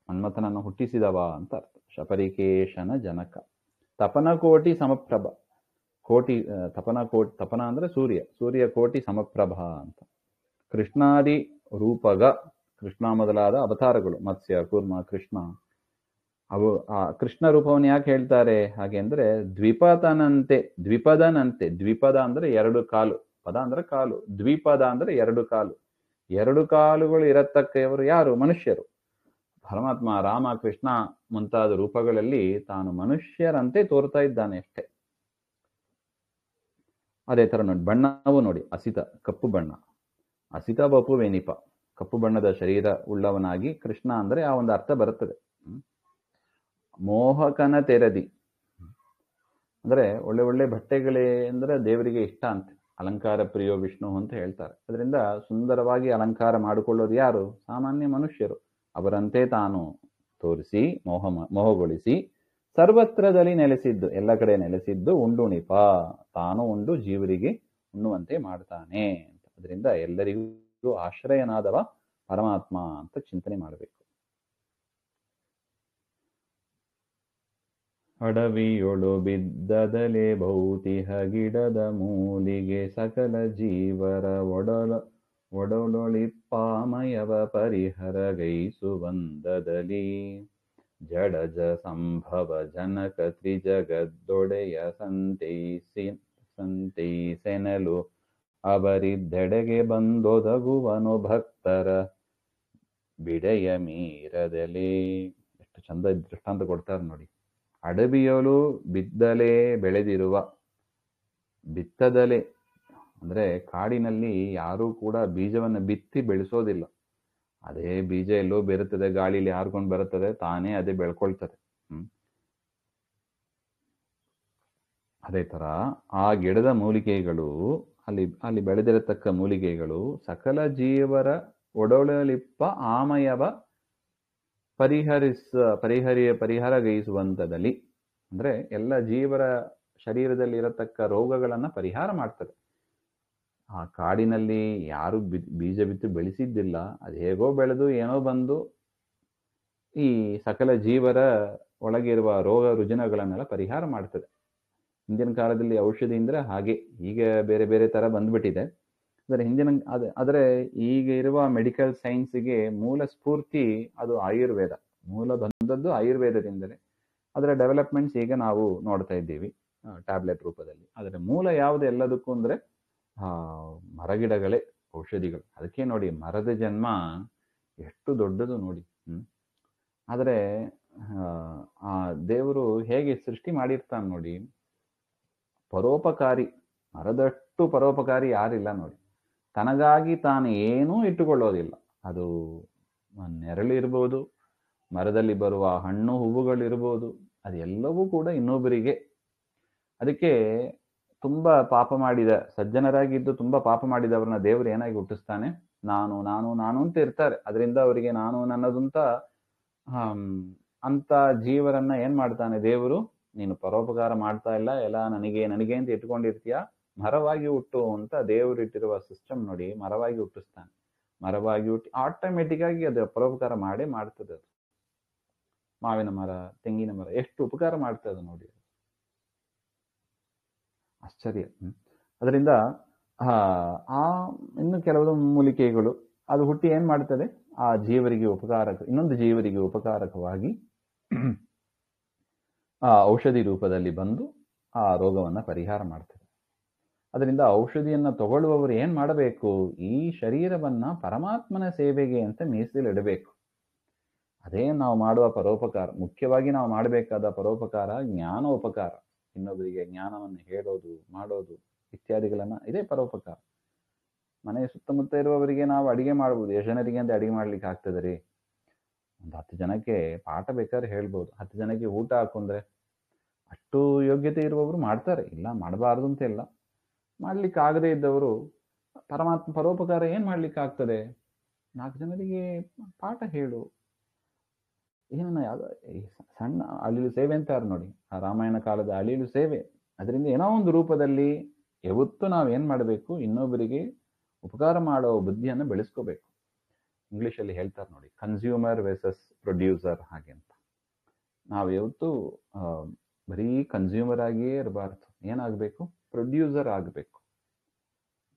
ಮನ್ಮಥನನ್ನು ಹುಟ್ಟಿಸಿದವ ಅಂತ ಅರ್ಥ. ಶಪರಿಕೇಶನ ಜನಕ. ತಪನಕೋಟಿ ಸಮಪ್ರಭ, ತಪನ ಅಂದ್ರೆ ಸೂರ್ಯ ಕೋಟಿ ಸಮಪ್ರಭ ಅಂತ. ಕೃಷ್ಣಾದಿ ರೂಪಗ, ಕೃಷ್ಣ ಮೊದಲಾದ ಅವತಾರಗಳು, ಮತ್ಸ್ಯ ಕೂರ್ಮ ಕೃಷ್ಣ, ಅವು ಆ ಕೃಷ್ಣ ರೂಪವನ್ನು ಯಾಕೆ ಹೇಳ್ತಾರೆ ಹಾಗೆ ಅಂದ್ರೆ ದ್ವಿಪದನಂತೆ. ದ್ವಿಪದ ಅಂದ್ರೆ ಎರಡು ಕಾಲು, ಪದ ಅಂದ್ರೆ ಕಾಲು, ದ್ವಿಪದ ಅಂದ್ರೆ ಎರಡು ಕಾಲು. ಎರಡು ಕಾಲುಗಳು ಇರತಕ್ಕವರು ಯಾರು? ಮನುಷ್ಯರು. ಪರಮಾತ್ಮ ರಾಮ ಕೃಷ್ಣ ಮುಂತಾದ ರೂಪಗಳಲ್ಲಿ ತಾನು ಮನುಷ್ಯರಂತೆ ತೋರ್ತಾ ಇದ್ದಾನೆ ಅಷ್ಟೇ. ಅದೇ ತರ ನೋಡಿ, ಬಣ್ಣವು ನೋಡಿ, ಅಸಿತ ಕಪ್ಪು ಬಣ್ಣ, ಅಸಿತ ವಪು ವೆನಿಪ, ಕಪ್ಪು ಬಣ್ಣದ ಶರೀರ ಉಳ್ಳವನಾಗಿ ಕೃಷ್ಣ ಅಂದ್ರೆ ಆ ಒಂದು ಅರ್ಥ ಬರುತ್ತದೆ. ಮೋಹಕನ ತೆರದಿ ಅಂದ್ರೆ ಒಳ್ಳೆ ಒಳ್ಳೆ ಬಟ್ಟೆಗಳೇ ಅಂದ್ರೆ ದೇವರಿಗೆ ಇಷ್ಟ ಅಂತೆ. ಅಲಂಕಾರ ಪ್ರಿಯೋ ವಿಷ್ಣು ಅಂತ ಹೇಳ್ತಾರೆ. ಅದರಿಂದ ಸುಂದರವಾಗಿ ಅಲಂಕಾರ ಮಾಡಿಕೊಳ್ಳೋದು ಯಾರು? ಸಾಮಾನ್ಯ ಮನುಷ್ಯರು. ಅವರಂತೆ ತಾನು ತೋರಿಸಿ ಮೋಹಗೊಳಿಸಿ ಸರ್ವತ್ರದಲ್ಲಿ ನೆಲೆಸಿದ್ದು, ಎಲ್ಲ ಕಡೆ ನೆಲೆಸಿದ್ದು, ಉಂಡುಣಿಪ, ತಾನು ಉಂಡು ಜೀವರಿಗೆ ಉಣ್ಣುವಂತೆ ಮಾಡ್ತಾನೆ ಅಂತ. ಅದರಿಂದ ಎಲ್ಲರಿಗೂ ಆಶ್ರಯನಾದವ ಪರಮಾತ್ಮ ಅಂತ ಚಿಂತನೆ ಮಾಡಬೇಕು. ಅಡವಿಯೊಳು ಬಿದ್ದದಲೆ ಭೌತಿಹ ಗಿಡದ ಮೂಲಿಗೆ ಸಕಲ ಜೀವರ ಒಡಲೊಳಿಪ್ಪಾಮಯವ ಪರಿಹರಗೈಸುವಂದದಲ್ಲಿ ಜಡಜ ಸಂಭವ ಜನಕ ತ್ರಿಜಗದ್ದೊಡೆಯ ಸಂತೈಸೆನಲು ಅವರಿದ್ದೆಡೆಗೆ ಬಂದೊದಗುವನು ಭಕ್ತರ ಬಿಡೆಯ ಮೀರದಲೇ. ಎಷ್ಟು ಚಂದ ದೃಷ್ಟಾಂತ ಕೊಡ್ತಾರೆ ನೋಡಿ. ಅಡವಿಯಲು ಬಿದ್ದಲೇ ಬೆಳೆದಿರುವ, ಬಿತ್ತದಲೇ ಅಂದ್ರೆ ಕಾಡಿನಲ್ಲಿ ಯಾರೂ ಕೂಡ ಬೀಜವನ್ನು ಬಿತ್ತಿ ಬೆಳೆಸೋದಿಲ್ಲ. ಅದೇ ಬೀಜ ಎಲ್ಲೋ ಬೆರುತ್ತದೆ, ಗಾಳಿಲಿ ಹಾರ್ಕೊಂಡು ಬರುತ್ತದೆ, ತಾನೇ ಅದೇ ಬೆಳ್ಕೊಳ್ತದೆ. ಅದೇ ತರ ಆ ಗಿಡದ ಮೂಲಿಕೆಗಳು, ಅಲ್ಲಿ ಬೆಳೆದಿರತಕ್ಕ ಮೂಲಿಕೆಗಳು ಸಕಲ ಜೀವರ ಒಡೊಳಲಿಪ್ಪ ಆಮಯವ ಪರಿಹರಗೈಸುವಂಥದಲ್ಲಿ, ಅಂದ್ರೆ ಎಲ್ಲ ಜೀವರ ಶರೀರದಲ್ಲಿ ಇರತಕ್ಕ ರೋಗಗಳನ್ನ ಪರಿಹಾರ ಮಾಡ್ತದೆ. ಆ ಕಾಡಿನಲ್ಲಿ ಯಾರು ಬೀಜ ಬಿತ್ತು ಬೆಳೆಸಿದ್ದಿಲ್ಲ, ಅದು ಹೇಗೋ ಬೆಳೆದು ಏನೋ ಬಂದು ಈ ಸಕಲ ಜೀವರ ಒಳಗಿರುವ ರೋಗ ರುಜಿನಗಳನ್ನೆಲ್ಲ ಪರಿಹಾರ ಮಾಡ್ತದೆ. ಹಿಂದಿನ ಕಾಲದಲ್ಲಿ ಔಷಧಿ ಅಂದ್ರೆ ಹಾಗೆ, ಈಗ ಬೇರೆ ಬೇರೆ ತರ ಬಂದ್ಬಿಟ್ಟಿದೆ. ಆದರೆ ಆದರೆ ಈಗ ಇರುವ ಮೆಡಿಕಲ್ ಸೈನ್ಸ್ಗೆ ಮೂಲ ಸ್ಫೂರ್ತಿ ಅದು ಆಯುರ್ವೇದ. ಮೂಲ ಬಂದದ್ದು ಆಯುರ್ವೇದದಿಂದಲೇ. ಅದರ ಡೆವಲಪ್ಮೆಂಟ್ಸ್ ಈಗ ನಾವು ನೋಡ್ತಾ ಇದ್ದೀವಿ ಟ್ಯಾಬ್ಲೆಟ್ ರೂಪದಲ್ಲಿ. ಆದರೆ ಮೂಲ ಯಾವುದು ಎಲ್ಲದಕ್ಕೂ ಅಂದ್ರೆ ಮರಗಿಡಗಳೇ ಔಷಧಿಗಳು. ಅದಕ್ಕೆ ನೋಡಿ ಮರದ ಜನ್ಮ ಎಷ್ಟು ದೊಡ್ಡದು ನೋಡಿ. ಆದರೆ ಆ ದೇವರು ಹೇಗೆ ಸೃಷ್ಟಿ ಮಾಡಿರ್ತಾನೆ ನೋಡಿ, ಪರೋಪಕಾರಿ. ಮರದಷ್ಟು ಪರೋಪಕಾರಿ ಯಾರಿಲ್ಲ ನೋಡಿ. ತನಗಾಗಿ ತಾನು ಏನೂ ಇಟ್ಟುಕೊಳ್ಳೋದಿಲ್ಲ. ಅದು ನೆರಳು ಇರ್ಬೋದು, ಮರದಲ್ಲಿ ಬರುವ ಹಣ್ಣು ಹೂವುಗಳಿರ್ಬೋದು, ಅದೆಲ್ಲವೂ ಕೂಡ ಇನ್ನೊಬ್ಬರಿಗೆ. ಅದಕ್ಕೆ ತುಂಬಾ ಪಾಪ ಮಾಡಿದ ಸಜ್ಜನರಾಗಿದ್ದು ತುಂಬಾ ಪಾಪ ಮಾಡಿದವ್ರನ್ನ ದೇವರು ಏನಾಗಿ ಹುಟ್ಟಿಸ್ತಾನೆ, ನಾನು ನಾನು ನಾನು ಅಂತ ಇರ್ತಾರೆ. ಅದರಿಂದ ಅವರಿಗೆ ನಾನು ನನ್ನದಂತ ಅಂತ ಜೀವರನ್ನ ಏನ್ ಮಾಡ್ತಾನೆ ದೇವರು, ನೀನು ಪರೋಪಕಾರ ಮಾಡ್ತಾ ಇಲ್ಲ, ಎಲ್ಲ ನನಗೆ ನನಗೆ ಅಂತ ಇಟ್ಕೊಂಡಿರ್ತೀಯ, ಮರವಾಗಿ ಹುಟ್ಟು ಅಂತ ದೇವರು ಇಟ್ಟಿರುವ ಸಿಸ್ಟಮ್ ನೋಡಿ. ಮರವಾಗಿ ಹುಟ್ಟಿಸ್ತಾನೆ. ಮರವಾಗಿ ಹುಟ್ಟಿ ಆಟೋಮೆಟಿಕ್ ಆಗಿ ಅದು ಪರೋಪಕಾರ ಮಾಡೇ ಮಾಡ್ತದೆ. ಅದು ಮಾವಿನ ಮರ, ತೆಂಗಿನ ಮರ ಎಷ್ಟು ಉಪಕಾರ ಮಾಡ್ತದೆ ನೋಡಿ. ಆಶ್ಚರ್ಯ. ಅದರಿಂದ ಇನ್ನು ಕೆಲವು ಮೂಲಿಕೆಗಳು ಅದು ಹುಟ್ಟಿ ಏನ್ ಮಾಡ್ತದೆ, ಆ ಜೀವರಿಗೆ ಇನ್ನೊಂದು ಜೀವರಿಗೆ ಉಪಕಾರಕವಾಗಿ ಆ ಔಷಧಿ ರೂಪದಲ್ಲಿ ಬಂದು ಆ ರೋಗವನ್ನ ಪರಿಹಾರ ಮಾಡ್ತದೆ. ಅದರಿಂದ ಔಷಧಿಯನ್ನ ತಗೊಳ್ಳುವವರು ಏನ್ ಮಾಡಬೇಕು, ಈ ಶರೀರವನ್ನ ಪರಮಾತ್ಮನ ಸೇವೆಗೆ ಅಂತ ಮೀಸಲಿಡಬೇಕು. ಅದೇ ನಾವು ಮಾಡುವ ಪರೋಪಕಾರ. ಮುಖ್ಯವಾಗಿ ನಾವು ಮಾಡಬೇಕಾದ ಪರೋಪಕಾರ ಜ್ಞಾನೋಪಕಾರ. ಇನ್ನೊಬ್ಬರಿಗೆ ಜ್ಞಾನವನ್ನು ಹೇಳೋದು, ಮಾಡೋದು ಇತ್ಯಾದಿಗಳನ್ನ, ಇದೇ ಪರೋಪಕಾರ. ಮನೆ ಸುತ್ತಮುತ್ತ ಇರುವವರಿಗೆ ನಾವು ಅಡಿಗೆ ಮಾಡ್ಬೋದು. ಎಷ್ಟು ಜನರಿಗೆ ಅಂತ ಅಡಿಗೆ ಮಾಡ್ಲಿಕ್ಕೆ ಆಗ್ತದೆ ರೀ? ಒಂದು 10 ಜನಕ್ಕೆ ಪಾಠ ಬೇಕಾದ್ರೆ ಹೇಳ್ಬೋದು. 10 ಜನಕ್ಕೆ ಊಟ ಹಾಕುಂದ್ರೆ ಅಷ್ಟು ಯೋಗ್ಯತೆ ಇರುವವರು ಮಾಡ್ತಾರೆ, ಇಲ್ಲ ಮಾಡಬಾರ್ದು ಅಂತ ಇಲ್ಲ. ಮಾಡ್ಲಿಕ್ಕೆ ಆಗದೆ ಇದ್ದವರು ಪರಮಾತ್ಮ ಪರೋಪಕಾರ ಏನ್ ಮಾಡ್ಲಿಕ್ಕೆ ಆಗ್ತದೆ, 4 ಜನರಿಗೆ ಪಾಠ ಹೇಳು. ಏನನ್ನ ಸಣ್ಣ ಅಳಿಲು ಸೇವೆ ಅಂತಾರೆ ನೋಡಿ, ಆ ರಾಮಾಯಣ ಕಾಲದ ಅಳಿಲು ಸೇವೆ. ಅದರಿಂದ ಏನೋ ಒಂದು ರೂಪದಲ್ಲಿ ಯಾವತ್ತೂ ನಾವು ಏನ್ ಮಾಡಬೇಕು, ಇನ್ನೊಬ್ಬರಿಗೆ ಉಪಕಾರ ಮಾಡೋ ಬುದ್ಧಿಯನ್ನು ಬೆಳೆಸ್ಕೋಬೇಕು. ಇಂಗ್ಲಿಷಲ್ಲಿ ಹೇಳ್ತಾರೆ ನೋಡಿ, ಕನ್ಸ್ಯೂಮರ್ ವರ್ಸಸ್ ಪ್ರೊಡ್ಯೂಸರ್ ಹಾಗೆ ಅಂತ. ನಾವು ಯಾವತ್ತೂ ಬರೀ ಕನ್ಸ್ಯೂಮರ್ ಆಗಿಯೇ ಇರಬಾರ್ದು. ಏನಾಗಬೇಕು, ಪ್ರೊಡ್ಯೂಸರ್ ಆಗಬೇಕು.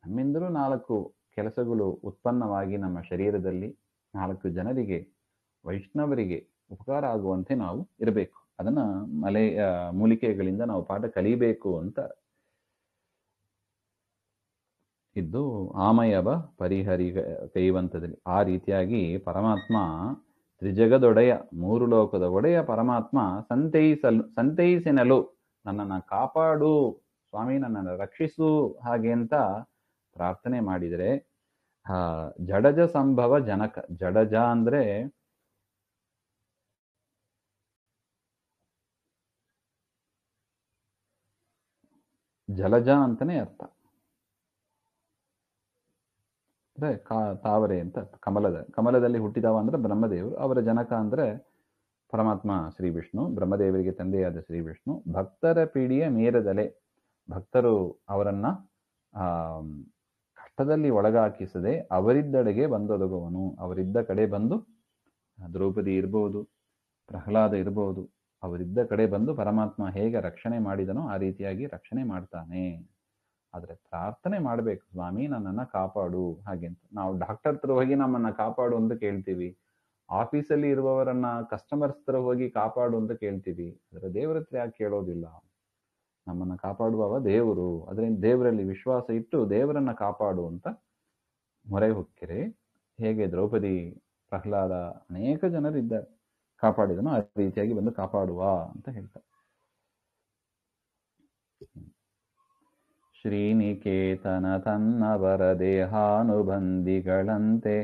ನಮ್ಮಿಂದಲೂ 4 ಕೆಲಸಗಳು ಉತ್ಪನ್ನವಾಗಿ ನಮ್ಮ ಶರೀರದಲ್ಲಿ 4 ಜನರಿಗೆ, ವೈಷ್ಣವರಿಗೆ ಉಪಕಾರ ಆಗುವಂತೆ ನಾವು ಇರಬೇಕು. ಅದನ್ನ ಮೂಲಿಕೆಗಳಿಂದ ನಾವು ಪಾಠ ಕಲಿಬೇಕು ಅಂತ ಇದ್ದು ಆಮಯವ ಕೈವಂತದಲ್ಲಿ. ಆ ರೀತಿಯಾಗಿ ಪರಮಾತ್ಮ ತ್ರಿಜಗದೊಡೆಯ, 3 ಲೋಕದ ಒಡೆಯ ಪರಮಾತ್ಮ ಸಂತೈಸಿನಲು ನನ್ನನ್ನು ಕಾಪಾಡು ಸ್ವಾಮಿ, ನನ್ನನ್ನು ರಕ್ಷಿಸು ಹಾಗೆ ಅಂತ ಪ್ರಾರ್ಥನೆ ಮಾಡಿದರೆ, ಜಡಜ ಸಂಭವ ಜನಕ. ಜಡಜ ಅಂದ್ರೆ ಜಲಜ ಅಂತಾನೆ ಅರ್ಥ. ಅಂದ್ರೆ ತಾವರೆ ಅಂತ. ಕಮಲದಲ್ಲಿ ಹುಟ್ಟಿದವ ಅಂದ್ರೆ ಬ್ರಹ್ಮದೇವರು, ಅವರ ಜನಕ ಅಂದ್ರೆ ಪರಮಾತ್ಮ ಶ್ರೀ ವಿಷ್ಣು, ಬ್ರಹ್ಮದೇವರಿಗೆ ತಂದೆಯಾದ ಶ್ರೀ ವಿಷ್ಣು. ಭಕ್ತರ ಪೀಡಿಯ ಮೀರದಲೆ, ಭಕ್ತರು ಅವರನ್ನ ಕಷ್ಟದಲ್ಲಿ ಒಳಗಾಕಿಸದೆ ಅವರಿದ್ದಡೆಗೆ ಬಂದೊದಗುವನು. ಅವರಿದ್ದ ಕಡೆ ಬಂದು, ದ್ರೌಪದಿ ಇರ್ಬೋದು, ಪ್ರಹ್ಲಾದ ಇರ್ಬೋದು, ಅವರಿದ್ದ ಕಡೆ ಬಂದು ಪರಮಾತ್ಮ ಹೇಗೆ ರಕ್ಷಣೆ ಮಾಡಿದನೋ ಆ ರೀತಿಯಾಗಿ ರಕ್ಷಣೆ ಮಾಡ್ತಾನೆ. ಆದ್ರೆ ಪ್ರಾರ್ಥನೆ ಮಾಡ್ಬೇಕು, ಸ್ವಾಮಿ ನನ್ನನ್ನ ಕಾಪಾಡು ಹಾಗೆ ಅಂತ. ನಾವು ಡಾಕ್ಟರ್ ಹತ್ರ ಹೋಗಿ ನಮ್ಮನ್ನ ಕಾಪಾಡು ಅಂತ ಕೇಳ್ತೀವಿ, ಆಫೀಸಲ್ಲಿ ಇರುವವರನ್ನ ಕಸ್ಟಮರ್ಸ್ ಹತ್ರ ಹೋಗಿ ಕಾಪಾಡು ಅಂತ ಕೇಳ್ತೀವಿ. ಆದ್ರೆ ದೇವರ ಹತ್ರ ಯಾಕೆ ಕೇಳೋದಿಲ್ಲ? ನಮ್ಮನ್ನ ಕಾಪಾಡುವವ ದೇವರು. ಅದರಿಂದ ದೇವರಲ್ಲಿ ವಿಶ್ವಾಸ ಇಟ್ಟು ದೇವರನ್ನ ಕಾಪಾಡು ಅಂತ ಮೊರೆ ಹೊಕ್ಕಿರೆ, ಹೇಗೆ ದ್ರೌಪದಿ, ಪ್ರಹ್ಲಾದ ಅನೇಕ ಜನರಿದ್ದಾರೆ ಕಾಪಾಡಿದನು, ಆ ರೀತಿಯಾಗಿ ಬಂದು ಕಾಪಾಡುವ ಅಂತ ಹೇಳ್ತಾರೆ. ಶ್ರೀನಿಕೇತನ ತನ್ನವರ ದೇಹಾನುಬಂಧಿಗಳಂತೆ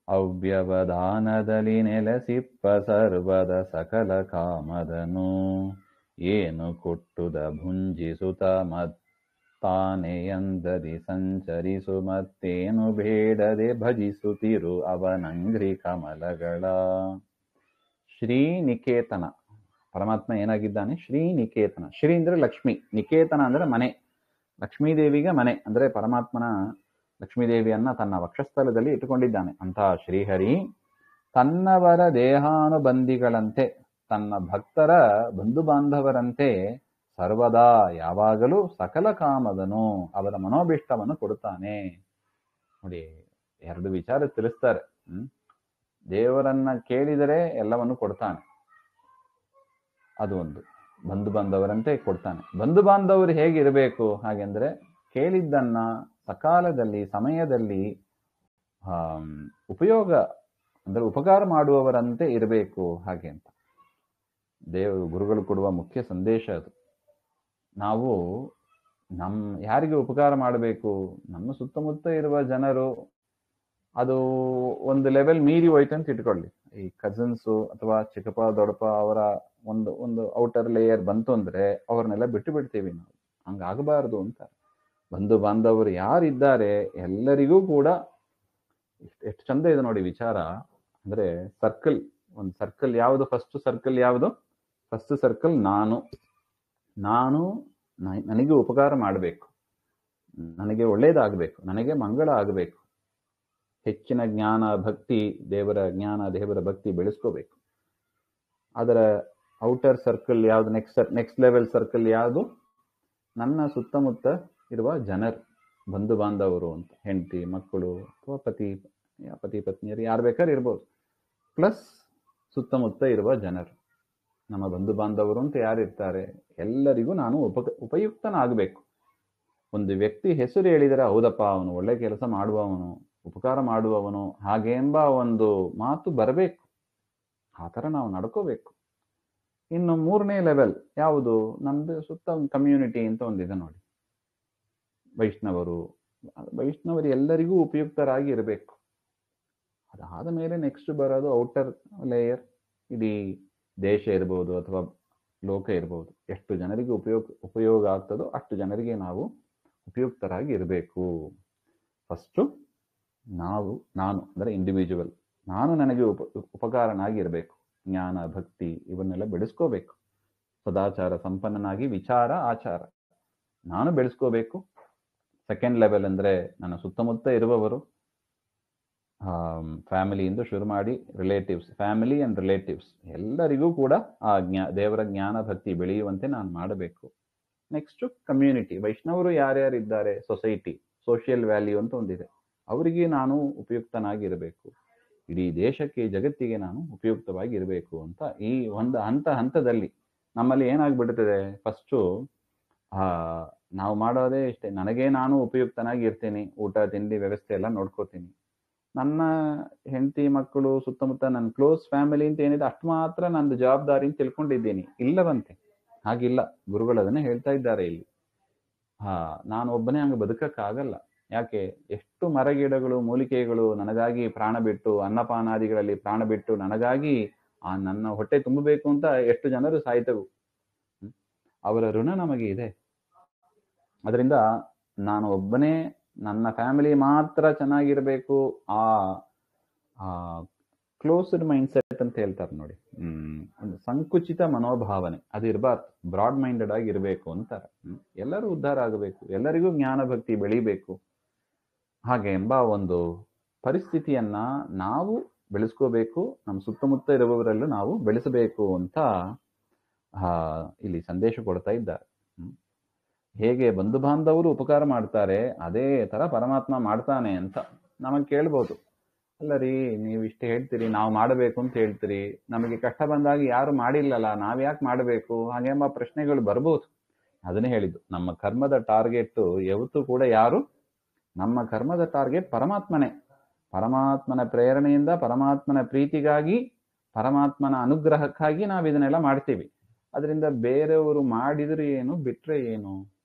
ಅವ್ಯವಧಾನದಲ್ಲಿ ನೆಲೆಸಿಪ್ಪ ಸರ್ವದ ಸಕಲ ಕಾಮದನು ಏನು ಕೊಟ್ಟುದ ಭುಂಜಿಸುತ್ತ ಮತ್ತಾನೆಯಂದದಿ ಸಂಚರಿಸು ಮತ್ತೇನು ಬೇಡದೆ ಭಜಿಸುತ್ತಿರು ಅವನಂಗ್ರಿ ಕಮಲಗಳ. ಶ್ರೀನಿಕೇತನ ಪರಮಾತ್ಮ ಏನಾಗಿದ್ದಾನೆ? ಶ್ರೀನಿಕೇತನ. ಶ್ರೀ ಅಂದ್ರೆ ಲಕ್ಷ್ಮಿ, ನಿಕೇತನ ಅಂದ್ರೆ ಮನೆ. ಲಕ್ಷ್ಮೀದೇವಿಗೆ ಮನೆ ಅಂದ್ರೆ ಪರಮಾತ್ಮನ ಲಕ್ಷ್ಮೀದೇವಿಯನ್ನ ತನ್ನ ವಕ್ಷಸ್ಥಲದಲ್ಲಿ ಇಟ್ಟುಕೊಂಡಿದ್ದಾನೆ. ಅಂತಹ ಶ್ರೀಹರಿ ತನ್ನವರ ದೇಹಾನುಬಂಧಿಗಳಂತೆ, ತನ್ನ ಭಕ್ತರ ಬಂಧು ಬಾಂಧವರಂತೆ ಸರ್ವದಾ ಯಾವಾಗಲೂ ಸಕಲ ಕಾಮದನು, ಅವರ ಮನೋಭಿಷ್ಟವನ್ನು ಕೊಡುತ್ತಾನೆ. ನೋಡಿ, ಎರಡು ವಿಚಾರ ತಿಳಿಸ್ತಾರೆ. ದೇವರನ್ನ ಕೇಳಿದರೆ ಎಲ್ಲವನ್ನು ಕೊಡ್ತಾನೆ, ಅದು ಒಂದು. ಬಂಧು ಬಾಂಧವರಂತೆ ಕೊಡ್ತಾನೆ. ಬಂಧು ಬಾಂಧವರು ಹೇಗಿರಬೇಕು ಹಾಗೆಂದ್ರೆ ಕೇಳಿದ್ದನ್ನ ಸಕಾಲದಲ್ಲಿ ಸಮಯದಲ್ಲಿ ಉಪಯೋಗ ಅಂದ್ರೆ ಉಪಕಾರ ಮಾಡುವವರಂತೆ ಇರಬೇಕು ಹಾಗೆ ಅಂತ ಗುರುಗಳು ಕೊಡುವ ಮುಖ್ಯ ಸಂದೇಶ ಅದು. ನಾವು ಯಾರಿಗೆ ಉಪಕಾರ ಮಾಡಬೇಕು? ನಮ್ಮ ಸುತ್ತಮುತ್ತ ಇರುವ ಜನರು, ಅದು ಒಂದು ಲೆವೆಲ್ ಮೀರಿ ಹೋಯ್ತು ಅಂತ ಇಟ್ಕೊಳ್ಳಿ. ಈ ಕಸಿನ್ಸು ಅಥವಾ ಚಿಕ್ಕಪ್ಪ ದೊಡ್ಡಪ್ಪ ಅವರ ಒಂದು ಔಟರ್ ಲೇಯರ್ ಬಂತು ಅಂದ್ರೆ ಅವ್ರನ್ನೆಲ್ಲ ಬಿಟ್ಟು ಬಿಡ್ತೀವಿ ನಾವು. ಹಂಗಾಗಬಾರ್ದು ಅಂತ. ಬಂಧು ಬಾಂಧವರು ಯಾರಿದ್ದಾರೆ ಎಲ್ಲರಿಗೂ ಕೂಡ ಎಷ್ಟು ಚಂದ ಇದೆ ನೋಡಿ ವಿಚಾರ. ಅಂದ್ರೆ ಸರ್ಕಲ್, ಒಂದು ಸರ್ಕಲ್ ಯಾವುದು? ಫಸ್ಟ್ ಸರ್ಕಲ್ ಯಾವುದು? ಫಸ್ಟ್ ಸರ್ಕಲ್ ನಾನು ನನಗೆ ಉಪಕಾರ ಮಾಡಬೇಕು, ನನಗೆ ಒಳ್ಳೇದಾಗಬೇಕು, ನನಗೆ ಮಂಗಳ ಆಗಬೇಕು, ಹೆಚ್ಚಿನ ಜ್ಞಾನ ಭಕ್ತಿ, ದೇವರ ಜ್ಞಾನ ದೇವರ ಭಕ್ತಿ ಬೆಳೆಸ್ಕೋಬೇಕು. ಅದರ ಔಟರ್ ಸರ್ಕಲ್ ಯಾವುದು? ನೆಕ್ಸ್ಟ್ ಲೆವೆಲ್ ಸರ್ಕಲ್ ಯಾವುದು? ನನ್ನ ಸುತ್ತಮುತ್ತ ಇರುವ ಜನರು, ಬಂಧು ಬಾಂಧವರು ಅಂತ, ಹೆಂಡತಿ ಮಕ್ಕಳು ಅಥವಾ ಪತಿ ಪತ್ನಿಯರು ಯಾರು ಬೇಕಾದ್ರೂ ಇರ್ಬೋದು. ಪ್ಲಸ್ ಸುತ್ತಮುತ್ತ ಇರುವ ಜನರು, ನಮ್ಮ ಬಂಧು ಬಾಂಧವರು ಅಂತ ಯಾರಿರ್ತಾರೆ ಎಲ್ಲರಿಗೂ ನಾನು ಉಪಯುಕ್ತನಾಗಬೇಕು. ಒಂದು ವ್ಯಕ್ತಿ ಹೆಸರು ಹೇಳಿದರೆ ಹೌದಪ್ಪ ಅವನು ಒಳ್ಳೆ ಕೆಲಸ ಮಾಡುವವನು, ಉಪಕಾರ ಮಾಡುವವನು ಹಾಗೆ ಎಂಬ ಒಂದು ಮಾತು ಬರಬೇಕು. ಆ ಥರ ನಾವು ನಡ್ಕೋಬೇಕು. ಇನ್ನು ಮೂರನೇ ಲೆವೆಲ್ ಯಾವುದು? ನಮ್ದು ಸುತ್ತ ಒಂದು ಕಮ್ಯುನಿಟಿ ಅಂತ ಒಂದಿದೆ ನೋಡಿ. ವೈಷ್ಣವರು ಎಲ್ಲರಿಗೂ ಉಪಯುಕ್ತರಾಗಿ ಇರಬೇಕು. ಅದಾದ ಮೇಲೆ ನೆಕ್ಸ್ಟ್ ಬರೋದು ಔಟರ್ ಲೇಯರ್. ಇಡೀ ದೇಶ ಇರ್ಬೋದು ಅಥವಾ ಲೋಕ ಇರ್ಬೋದು, ಎಷ್ಟು ಜನರಿಗೆ ಉಪಯೋಗ ಆಗ್ತದೋ ಅಷ್ಟು ಜನರಿಗೆ ನಾವು ಉಪಯುಕ್ತರಾಗಿ ಇರಬೇಕು. ಫಸ್ಟು ನಾನು ಅಂದರೆ ಇಂಡಿವಿಜುವಲ್, ನಾನು ನನಗೆ ಉಪಕಾರನಾಗಿ ಇರಬೇಕು. ಜ್ಞಾನ ಭಕ್ತಿ ಇವನ್ನೆಲ್ಲ ಬೆಳೆಸ್ಕೋಬೇಕು. ಸದಾಚಾರ ಸಂಪನ್ನನಾಗಿ ವಿಚಾರ ಆಚಾರ ನಾನು ಬೆಳೆಸ್ಕೋಬೇಕು. ಸೆಕೆಂಡ್ ಲೆವೆಲ್ ಅಂದರೆ ನನ್ನ ಸುತ್ತಮುತ್ತ ಇರುವವರು, ಫ್ಯಾಮಿಲಿಯಿಂದ ಶುರು ಮಾಡಿ ರಿಲೇಟಿವ್ಸ್, ಫ್ಯಾಮಿಲಿ ಆ್ಯಂಡ್ ರಿಲೇಟಿವ್ಸ್ ಎಲ್ಲರಿಗೂ ಕೂಡ ಆ ದೇವರ ಜ್ಞಾನ ಭಕ್ತಿ ಬೆಳೆಯುವಂತೆ ನಾನು ಮಾಡಬೇಕು. ನೆಕ್ಸ್ಟು ಕಮ್ಯುನಿಟಿ, ವೈಷ್ಣವರು ಯಾರ್ಯಾರಿದ್ದಾರೆ, ಸೊಸೈಟಿ, ಸೋಷಿಯಲ್ ವ್ಯಾಲ್ಯೂ ಅಂತ ಒಂದಿದೆ, ಅವರಿಗೆ ನಾನು ಉಪಯುಕ್ತನಾಗಿರಬೇಕು. ಇಡೀ ದೇಶಕ್ಕೆ ಜಗತ್ತಿಗೆ ನಾನು ಉಪಯುಕ್ತವಾಗಿ ಇರಬೇಕು ಅಂತ ಈ ಒಂದು ಹಂತದಲ್ಲಿ ನಮ್ಮಲ್ಲಿ ಏನಾಗ್ಬಿಡ್ತದೆ, ಫಸ್ಟು ನಾವು ಮಾಡೋದೇ ಇಷ್ಟೇ, ನನಗೆ ನಾನು ಉಪಯುಕ್ತನಾಗಿ ಇರ್ತೀನಿ, ಊಟ ತಿಂಡಿ ವ್ಯವಸ್ಥೆ ಎಲ್ಲ ನೋಡ್ಕೋತೀನಿ, ನನ್ನ ಹೆಂಡತಿ ಮಕ್ಕಳು ಸುತ್ತಮುತ್ತ ನನ್ನ ಕ್ಲೋಸ್ ಫ್ಯಾಮಿಲಿ ಅಂತ ಏನಿದೆ ಅಷ್ಟು ಮಾತ್ರ ನಂದು ಜವಾಬ್ದಾರಿ ಅಂತ ತಿಳ್ಕೊಂಡಿದ್ದೀನಿ. ಇಲ್ಲವಂತೆ, ಹಾಗಿಲ್ಲ. ಗುರುಗಳು ಅದನ್ನೇ ಹೇಳ್ತಾ ಇದ್ದಾರೆ ಇಲ್ಲಿ. ನಾನು ಒಬ್ಬನೇ ಹಂಗೆ ಬದುಕಕ್ಕಾಗಲ್ಲ. ಯಾಕೆ? ಎಷ್ಟು ಮರಗಿಡಗಳು ಮೂಲಿಕೆಗಳು ನನಗಾಗಿ ಪ್ರಾಣ ಬಿಟ್ಟು, ಅನ್ನಪಾನಾದಿಗಳಲ್ಲಿ ಪ್ರಾಣ ಬಿಟ್ಟು ನನಗಾಗಿ ನನ್ನ ಹೊಟ್ಟೆ ತುಂಬಬೇಕು ಅಂತ ಎಷ್ಟು ಜನರು ಸಾಯ್ತವು. ಅವರ ಋಣ ನಮಗೆ ಇದೆ. ಅದರಿಂದ ನಾನು ಒಬ್ಬನೇ, ನನ್ನ ಫ್ಯಾಮಿಲಿ ಮಾತ್ರ ಚೆನ್ನಾಗಿರ್ಬೇಕು. ಕ್ಲೋಸ್ಡ್ ಮೈಂಡ್ಸೆಟ್ ಅಂತ ಹೇಳ್ತಾರೆ ನೋಡಿ, ಒಂದು ಸಂಕುಚಿತ ಮನೋಭಾವನೆ ಅದು ಇರಬಾರ್ದು. ಬ್ರಾಡ್ ಮೈಂಡೆಡ್ ಆಗಿ ಇರಬೇಕು ಅಂತಾರೆ. ಎಲ್ಲರೂ ಉದ್ಧಾರ ಆಗಬೇಕು, ಎಲ್ಲರಿಗೂ ಜ್ಞಾನ ಭಕ್ತಿ ಬೆಳಿಬೇಕು ಹಾಗೆ ಎಂಬ ಒಂದು ಪರಿಸ್ಥಿತಿಯನ್ನ ನಾವು ಬೆಳೆಸ್ಕೋಬೇಕು. ನಮ್ಮ ಸುತ್ತಮುತ್ತ ಇರುವವರೆಲ್ಲೂ ನಾವು ಬೆಳೆಸಬೇಕು ಅಂತ ಇಲ್ಲಿ ಸಂದೇಶ ಕೊಡ್ತಾ ಇದ್ದಾರೆ. ಹೇಗೆ ಬಂಧು ಬಾಂಧವರು ಉಪಕಾರ ಮಾಡ್ತಾರೆ ಅದೇ ತರ ಪರಮಾತ್ಮ ಮಾಡ್ತಾನೆ ಅಂತ ನಮಗೆ ಕೇಳ್ಬೋದು. ಅಲ್ಲ ರೀ, ನೀವು ಇಷ್ಟು ಹೇಳ್ತೀರಿ, ನಾವು ಮಾಡಬೇಕು ಅಂತ ಹೇಳ್ತೀರಿ, ನಮಗೆ ಕಷ್ಟ ಬಂದಾಗ ಯಾರು ಮಾಡಿಲ್ಲಲ್ಲ, ನಾವ್ಯಾಕೆ ಮಾಡಬೇಕು ಹಾಗೆಂಬ ಪ್ರಶ್ನೆಗಳು ಬರ್ಬೋದು. ಅದನ್ನೇ ಹೇಳಿದ್ದು, ನಮ್ಮ ಕರ್ಮದ ಟಾರ್ಗೆಟ್ ಯಾವತ್ತೂ ಕೂಡ ಯಾರು? ನಮ್ಮ ಕರ್ಮದ ಟಾರ್ಗೆಟ್ ಪರಮಾತ್ಮನೇ. ಪರಮಾತ್ಮನ ಪ್ರೇರಣೆಯಿಂದ, ಪರಮಾತ್ಮನ ಪ್ರೀತಿಗಾಗಿ ಪರಮಾತ್ಮನ ಅನುಗ್ರಹಕ್ಕಾಗಿ ನಾವು ಇದನ್ನೆಲ್ಲ ಮಾಡ್ತೀವಿ. ಅದರಿಂದ ಬೇರೆಯವರು ಮಾಡಿದ್ರೆ ಏನು, ಬಿಟ್ರೆ ಏನು,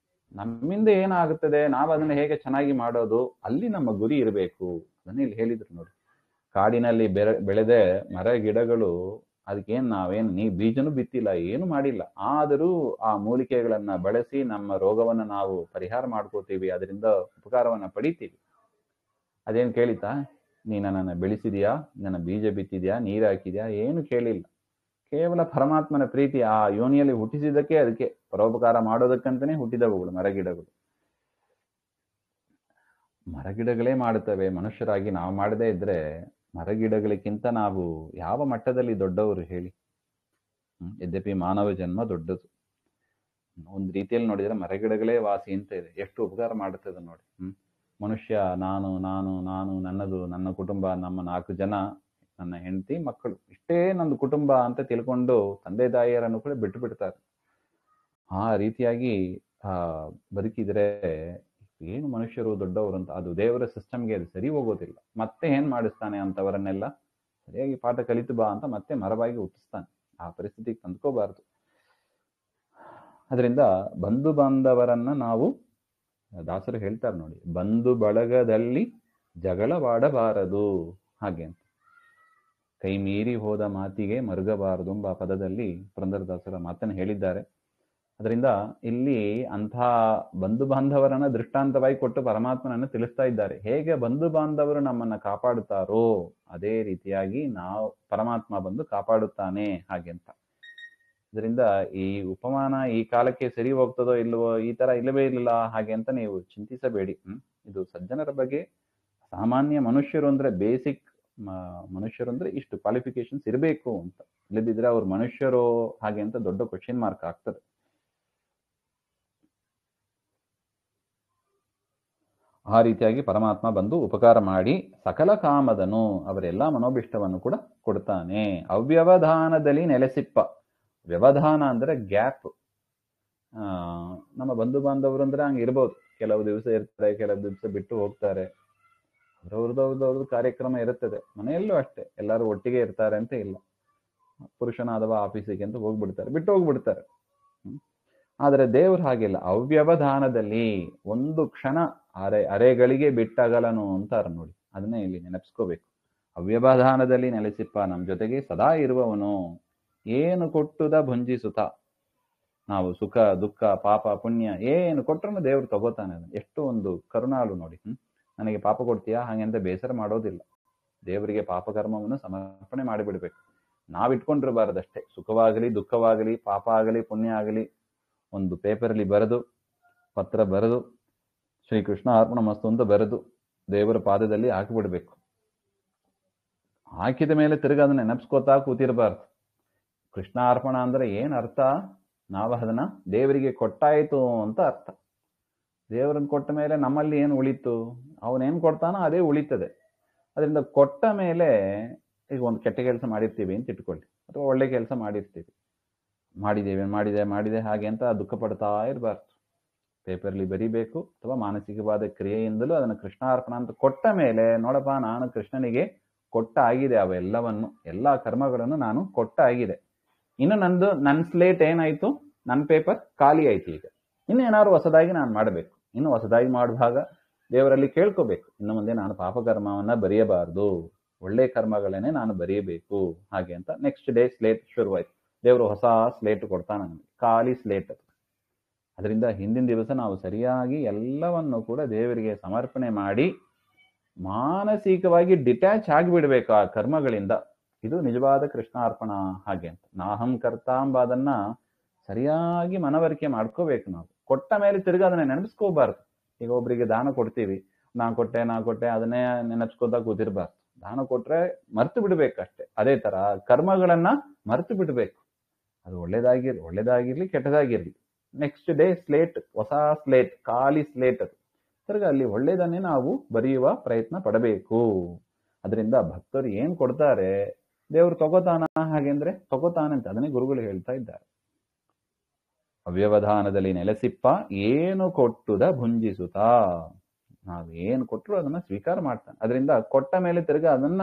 ನಮ್ಮಿಂದ ಏನಾಗುತ್ತದೆ, ನಾವು ಅದನ್ನ ಹೇಗೆ ಚೆನ್ನಾಗಿ ಮಾಡೋದು, ಅಲ್ಲಿ ನಮ್ಮ ಗುರಿ ಇರಬೇಕು. ಅದನ್ನ ಇಲ್ಲಿ ಹೇಳಿದ್ರು ನೋಡಿ. ಕಾಡಿನಲ್ಲಿ ಬೆಳೆದೆ ಮರ ಗಿಡಗಳು, ಅದಕ್ಕೇನ್ ನಾವೇನು ನೀ ಬೀಜನೂ ಬಿತ್ತಿಲ್ಲ, ಏನು ಮಾಡಿಲ್ಲ, ಆದರೂ ಆ ಮೂಲಿಕೆಗಳನ್ನ ಬಳಸಿ ನಮ್ಮ ರೋಗವನ್ನ ನಾವು ಪರಿಹಾರ ಮಾಡ್ಕೋತೀವಿ, ಅದರಿಂದ ಉಪಕಾರವನ್ನ ಪಡಿತೀವಿ. ಅದೇನು ಕೇಳಿತಾ, ನೀ ನನ್ನನ್ನು ಬೆಳೆಸಿದ್ಯಾ, ನನ್ನ ಬೀಜ ಬಿತ್ತಿದ್ಯಾ, ನೀರು ಹಾಕಿದ್ಯಾ, ಏನು ಕೇಳಿಲ್ಲ. ಕೇವಲ ಪರಮಾತ್ಮನ ಪ್ರೀತಿ, ಆ ಯೋನಿಯಲ್ಲಿ ಹುಟ್ಟಿಸಿದ್ದಕ್ಕೆ, ಅದಕ್ಕೆ ಪರೋಪಕಾರ ಮಾಡೋದಕ್ಕಂತಾನೆ ಹುಟ್ಟಿದವುಗಳು ಮರಗಿಡಗಳು. ಮರಗಿಡಗಳೇ ಮಾಡುತ್ತವೆ, ಮನುಷ್ಯರಾಗಿ ನಾವು ಮಾಡದೇ ಇದ್ರೆ ಮರಗಿಡಗಳಿಗಿಂತ ನಾವು ಯಾವ ಮಟ್ಟದಲ್ಲಿ ದೊಡ್ಡವರು ಹೇಳಿ. ಯದ್ಯಪಿ ಮಾನವ ಜನ್ಮ ದೊಡ್ಡದು. ಒಂದು ರೀತಿಯಲ್ಲಿ ನೋಡಿದ್ರೆ ಮರಗಿಡಗಳೇ ವಾಸಿ ಅಂತ ಇದೆ, ಎಷ್ಟು ಉಪಕಾರ ಮಾಡುತ್ತದೆ ನೋಡಿ. ಮನುಷ್ಯ ನಾನು ನಾನು ನಾನು ನನ್ನದು, ನನ್ನ ಕುಟುಂಬ, ನಮ್ಮ 4 ಜನ, ನನ್ನ ಹೆಂಡತಿ ಮಕ್ಕಳು, ಇಷ್ಟೇ ನಂದು ಕುಟುಂಬ ಅಂತ ತಿಳ್ಕೊಂಡು ತಂದೆ ತಾಯಿಯರನ್ನು ಕೂಡ ಬಿಟ್ಟು ಬಿಡ್ತಾರೆ. ಆ ರೀತಿಯಾಗಿ ಬದುಕಿದ್ರೆ ಏನು ಮನುಷ್ಯರು ದೊಡ್ಡವರು ಅಂತ, ಅದು ದೇವರ ಸಿಸ್ಟಮ್ಗೆ ಅದು ಸರಿ ಹೋಗೋದಿಲ್ಲ. ಮತ್ತೆ ಏನ್ ಮಾಡಿಸ್ತಾನೆ ಅಂತವರನ್ನೆಲ್ಲ ಸರಿಯಾಗಿ ಪಾಠ ಕಲಿತು ಬಾ ಅಂತ ಮತ್ತೆ ಮರವಾಗಿ ಹುಟ್ಟಿಸ್ತಾನೆ. ಆ ಪರಿಸ್ಥಿತಿಗೆ ತಂದ್ಕೋಬಾರ್ದು. ಅದರಿಂದ ಬಂಧು ಬಾಂಧವರನ್ನ ನಾವು, ದಾಸರು ಹೇಳ್ತಾರೆ ನೋಡಿ, ಬಂಧು ಬಳಗದಲ್ಲಿ ಜಗಳವಾಡಬಾರದು ಹಾಗೆ ಅಂತ. ಕೈ ಮೀರಿ ಹೋದ ಮಾತಿಗೆ ಮರುಗಬಾರದು ಎಂಬ ಪದದಲ್ಲಿ ಪುರಂದರದಾಸರ ಮಾತನ್ನು ಹೇಳಿದ್ದಾರೆ. ಅದರಿಂದ ಇಲ್ಲಿ ಅಂಥ ಬಂಧು ಬಾಂಧವರನ್ನ ದೃಷ್ಟಾಂತವಾಗಿ ಕೊಟ್ಟು ಪರಮಾತ್ಮನನ್ನು ತಿಳಿಸ್ತಾ ಇದ್ದಾರೆ. ಹೇಗೆ ಬಂಧು ಬಾಂಧವರು ನಮ್ಮನ್ನ ಕಾಪಾಡುತ್ತಾರೋ ಅದೇ ರೀತಿಯಾಗಿ ಪರಮಾತ್ಮ ಬಂದು ಕಾಪಾಡುತ್ತಾನೆ ಹಾಗೆ ಅಂತ. ಇದರಿಂದ ಈ ಉಪಮಾನ ಈ ಕಾಲಕ್ಕೆ ಸರಿ ಹೋಗ್ತದೋ ಇಲ್ವೋ, ಈ ತರ ಇಲ್ಲವೇ ಇಲ್ಲ ಹಾಗೆ ಅಂತ ನೀವು ಚಿಂತಿಸಬೇಡಿ. ಇದು ಸಜ್ಜನರ ಬಗ್ಗೆ. ಸಾಮಾನ್ಯ ಮನುಷ್ಯರು ಅಂದ್ರೆ, ಬೇಸಿಕ್ ಮನುಷ್ಯರು ಅಂದ್ರೆ ಇಷ್ಟು ಕ್ವಾಲಿಫಿಕೇಶನ್ಸ್ ಇರಬೇಕು ಅಂತ. ಇಲ್ಲದಿದ್ರೆ ಅವ್ರು ಮನುಷ್ಯರು ಹಾಗೆ ಅಂತ ದೊಡ್ಡ ಕ್ವಶನ್ ಮಾರ್ಕ್ ಆಗ್ತದೆ. ಆ ರೀತಿಯಾಗಿ ಪರಮಾತ್ಮ ಬಂದು ಉಪಕಾರ ಮಾಡಿ ಸಕಲ ಕಾಮದನು, ಅವರೆಲ್ಲ ಮನೋಭಿಷ್ಟವನ್ನು ಕೂಡ ಕೊಡ್ತಾನೆ. ಅವ್ಯವಧಾನದಲ್ಲಿ ನೆಲೆಸಿಪ್ಪ. ವ್ಯವಧಾನ ಅಂದ್ರೆ ಗ್ಯಾಪ್. ನಮ್ಮ ಬಂಧು ಬಾಂಧವರು ಅಂದ್ರೆ ಹಂಗೆ ಇರ್ಬೋದು, ಕೆಲವು ದಿವಸ ಇರ್ತಾರೆ, ಕೆಲವು ದಿವಸ ಬಿಟ್ಟು ಹೋಗ್ತಾರೆ, ಅವ್ರವ್ರದ್ದು ಕಾರ್ಯಕ್ರಮ ಇರುತ್ತದೆ. ಮನೆಯಲ್ಲೂ ಅಷ್ಟೇ, ಎಲ್ಲರೂ ಒಟ್ಟಿಗೆ ಇರ್ತಾರೆ ಅಂತ ಇಲ್ಲ. ಪುರುಷನಾದವ ಆಫೀಸಿಗೆ ಅಂತ ಹೋಗ್ಬಿಡ್ತಾರೆ, ಬಿಟ್ಟು ಹೋಗ್ಬಿಡ್ತಾರೆ. ಆದರೆ ದೇವ್ರು ಹಾಗಿಲ್ಲ. ಅವ್ಯವಧಾನದಲ್ಲಿ ಒಂದು ಕ್ಷಣ ಅರೆಗಳಿಗೆ ಬಿಟ್ಟಗಲನು ಅಂತಾರ ನೋಡಿ. ಅದನ್ನೇ ಇಲ್ಲಿ ನೆನಪಿಸ್ಕೋಬೇಕು. ಅವ್ಯವಧಾನದಲ್ಲಿ ನೆಲೆಸಿಪ್ಪ, ನಮ್ಮ ಜೊತೆಗೆ ಸದಾ ಇರುವವನು. ಏನು ಕೊಟ್ಟುದ ಭುಂಜಿಸುತ್ತ, ನಾವು ಸುಖ ದುಃಖ ಪಾಪ ಪುಣ್ಯ ಏನು ಕೊಟ್ಟರು ದೇವ್ರು ತಗೋತಾನೆ. ಅದನ್ನು ಎಷ್ಟು ಒಂದು ಕರುಣಾಳು ನೋಡಿ. ನನಗೆ ಪಾಪ ಕೊಡ್ತೀಯಾ ಹಾಗೆಂತ ಬೇಸರ ಮಾಡೋದಿಲ್ಲ. ದೇವರಿಗೆ ಪಾಪಕರ್ಮವನ್ನು ಸಮರ್ಪಣೆ ಮಾಡಿಬಿಡ್ಬೇಕು. ನಾವಿಟ್ಕೊಂಡಿರಬಾರದಷ್ಟೇ. ಸುಖವಾಗಲಿ ದುಃಖವಾಗಲಿ ಪಾಪ ಆಗಲಿ ಪುಣ್ಯ ಆಗಲಿ ಒಂದು ಪೇಪರಲ್ಲಿ ಬರೆದು, ಪತ್ರ ಬರೆದು, ಶ್ರೀಕೃಷ್ಣ ಅರ್ಪಣ ಮಸ್ತು ಅಂತ ಬರೆದು ದೇವರ ಪಾದದಲ್ಲಿ ಹಾಕಿಬಿಡ್ಬೇಕು. ಹಾಕಿದ ಮೇಲೆ ತಿರುಗಿ ಅದನ್ನ ನೆನಪಿಸ್ಕೋತಾ ಕೂತಿರಬಾರ್ದು. ಕೃಷ್ಣಾರ್ಪಣ ಅಂದ್ರೆ ಏನ್ ಅರ್ಥ? ನಾವು ಅದನ್ನ ದೇವರಿಗೆ ಕೊಟ್ಟಾಯಿತು ಅಂತ ಅರ್ಥ. ದೇವರನ್ನು ಕೊಟ್ಟ ಮೇಲೆ ನಮ್ಮಲ್ಲಿ ಏನು ಉಳಿತು? ಅವನೇನು ಕೊಡ್ತಾನೋ ಅದೇ ಉಳಿತದೆ. ಅದರಿಂದ ಕೊಟ್ಟ ಮೇಲೆ, ಈಗ ಒಂದು ಕೆಟ್ಟ ಕೆಲಸ ಮಾಡಿರ್ತೀವಿ ಅಂತ ಇಟ್ಕೊಳ್ಳಿ, ಅಥವಾ ಒಳ್ಳೆ ಕೆಲಸ ಮಾಡಿರ್ತೀವಿ, ಮಾಡಿದೆ ಹಾಗೆ ಅಂತ ದುಃಖ ಪಡ್ತಾ ಇರಬಾರ್ದು. ಪೇಪರ್ಲಿ ಬರಿಬೇಕು, ಅಥವಾ ಮಾನಸಿಕವಾದ ಕ್ರಿಯೆಯಿಂದಲೂ ಅದನ್ನು ಕೃಷ್ಣಾರ್ಪಣ ಅಂತ ಕೊಟ್ಟ ಮೇಲೆ, ನೋಡಪ್ಪ ನಾನು ಕೃಷ್ಣನಿಗೆ ಕೊಟ್ಟ ಆಗಿದೆ, ಅವೆಲ್ಲವನ್ನು ಎಲ್ಲ ಕರ್ಮಗಳನ್ನು ನಾನು ಕೊಟ್ಟ ಆಗಿದೆ. ಇನ್ನು ನನ್ನ ಸ್ಲೇಟ್ ಏನಾಯ್ತು, ನನ್ನ ಪೇಪರ್ ಖಾಲಿ ಆಯ್ತು. ಈಗ ಇನ್ನು ಏನಾದ್ರು ಹೊಸದಾಗಿ ನಾನು ಮಾಡಬೇಕು. ಇನ್ನು ಹೊಸದಾಗಿ ಮಾಡುವಾಗ ದೇವರಲ್ಲಿ ಕೇಳ್ಕೋಬೇಕು, ಇನ್ನು ಮುಂದೆ ನಾನು ಪಾಪಕರ್ಮವನ್ನ ಬರೆಯಬಾರ್ದು, ಒಳ್ಳೆ ಕರ್ಮಗಳನ್ನೇ ನಾನು ಬರೆಯಬೇಕು ಹಾಗೆ ಅಂತ. ನೆಕ್ಸ್ಟ್ ಡೇ ಸ್ಲೇಟ್ ಶುರುವಾಯ್ತು. ದೇವರು ಹೊಸ ಸ್ಲೇಟ್ ಕೊಡ್ತಾನೆ ನಮಗೆ, ಖಾಲಿ ಸ್ಲೇಟ್ ಅದು. ಅದರಿಂದ ಹಿಂದಿನ ದಿವಸ ನಾವು ಸರಿಯಾಗಿ ಎಲ್ಲವನ್ನು ಕೂಡ ದೇವರಿಗೆ ಸಮರ್ಪಣೆ ಮಾಡಿ ಮಾನಸಿಕವಾಗಿ ಡಿಟ್ಯಾಚ್ ಆಗಿಬಿಡ್ಬೇಕು ಆ ಕರ್ಮಗಳಿಂದ. ಇದು ನಿಜವಾದ ಕೃಷ್ಣಾರ್ಪಣ ಹಾಗೆ ಅಂತ. ನಾಹಂ ಕರ್ತ ಎಂಬುದನ್ನ ಸರಿಯಾಗಿ ಮನವರಿಕೆ ಮಾಡ್ಕೋಬೇಕು ನಾವು. ಕೊಟ್ಟ ಮೇಲೆ ತಿರ್ಗಿ ಅದನ್ನ ನೆನಪಿಸ್ಕೋಬಾರ್ದು. ಈಗ ಒಬ್ರಿಗೆ ದಾನ ಕೊಡ್ತೀವಿ, ನಾ ಕೊಟ್ಟೆ ಅದನ್ನೇ ನೆನಪಿಸ್ಕೋತಾ ಕೂತಿರ್ಬಾರ್ದು. ದಾನ ಕೊಟ್ರೆ ಮರ್ತು ಬಿಡ್ಬೇಕಷ್ಟೆ. ಅದೇ ತರ ಕರ್ಮಗಳನ್ನ ಮರ್ತು ಬಿಡ್ಬೇಕು. ಅದು ಒಳ್ಳೇದಾಗಿರ್ಲಿ ಕೆಟ್ಟದಾಗಿರ್ಲಿ, ನೆಕ್ಸ್ಟ್ ಡೇ ಸ್ಲೇಟ್, ಹೊಸ ಸ್ಲೇಟ್, ಖಾಲಿ ಸ್ಲೇಟ್. ಅದು ತಿರ್ಗ ಅಲ್ಲಿ ಒಳ್ಳೇದನ್ನೇ ನಾವು ಬರೆಯುವ ಪ್ರಯತ್ನ ಪಡಬೇಕು. ಅದರಿಂದ ಭಕ್ತರು ಏನ್ ಕೊಡ್ತಾರೆ ದೇವ್ರು ತಗೋತಾನ ಹಾಗೆಂದ್ರೆ ತಗೋತಾನೆ ಅಂತ ಅದನ್ನೇ ಗುರುಗಳು ಹೇಳ್ತಾ ಇದ್ದಾರೆ. ಅವ್ಯವಧಾನದಲ್ಲಿ ನೆಲೆಸಿಪ್ಪ, ಏನು ಕೊಟ್ಟುದ ಭುಂಜಿಸುತ್ತಾ, ನಾವೇನು ಕೊಟ್ಟರು ಅದನ್ನ ಸ್ವೀಕಾರ ಮಾಡ್ತಾನೆ. ಅದರಿಂದ ಕೊಟ್ಟ ಮೇಲೆ ತಿರ್ಗ ಅದನ್ನ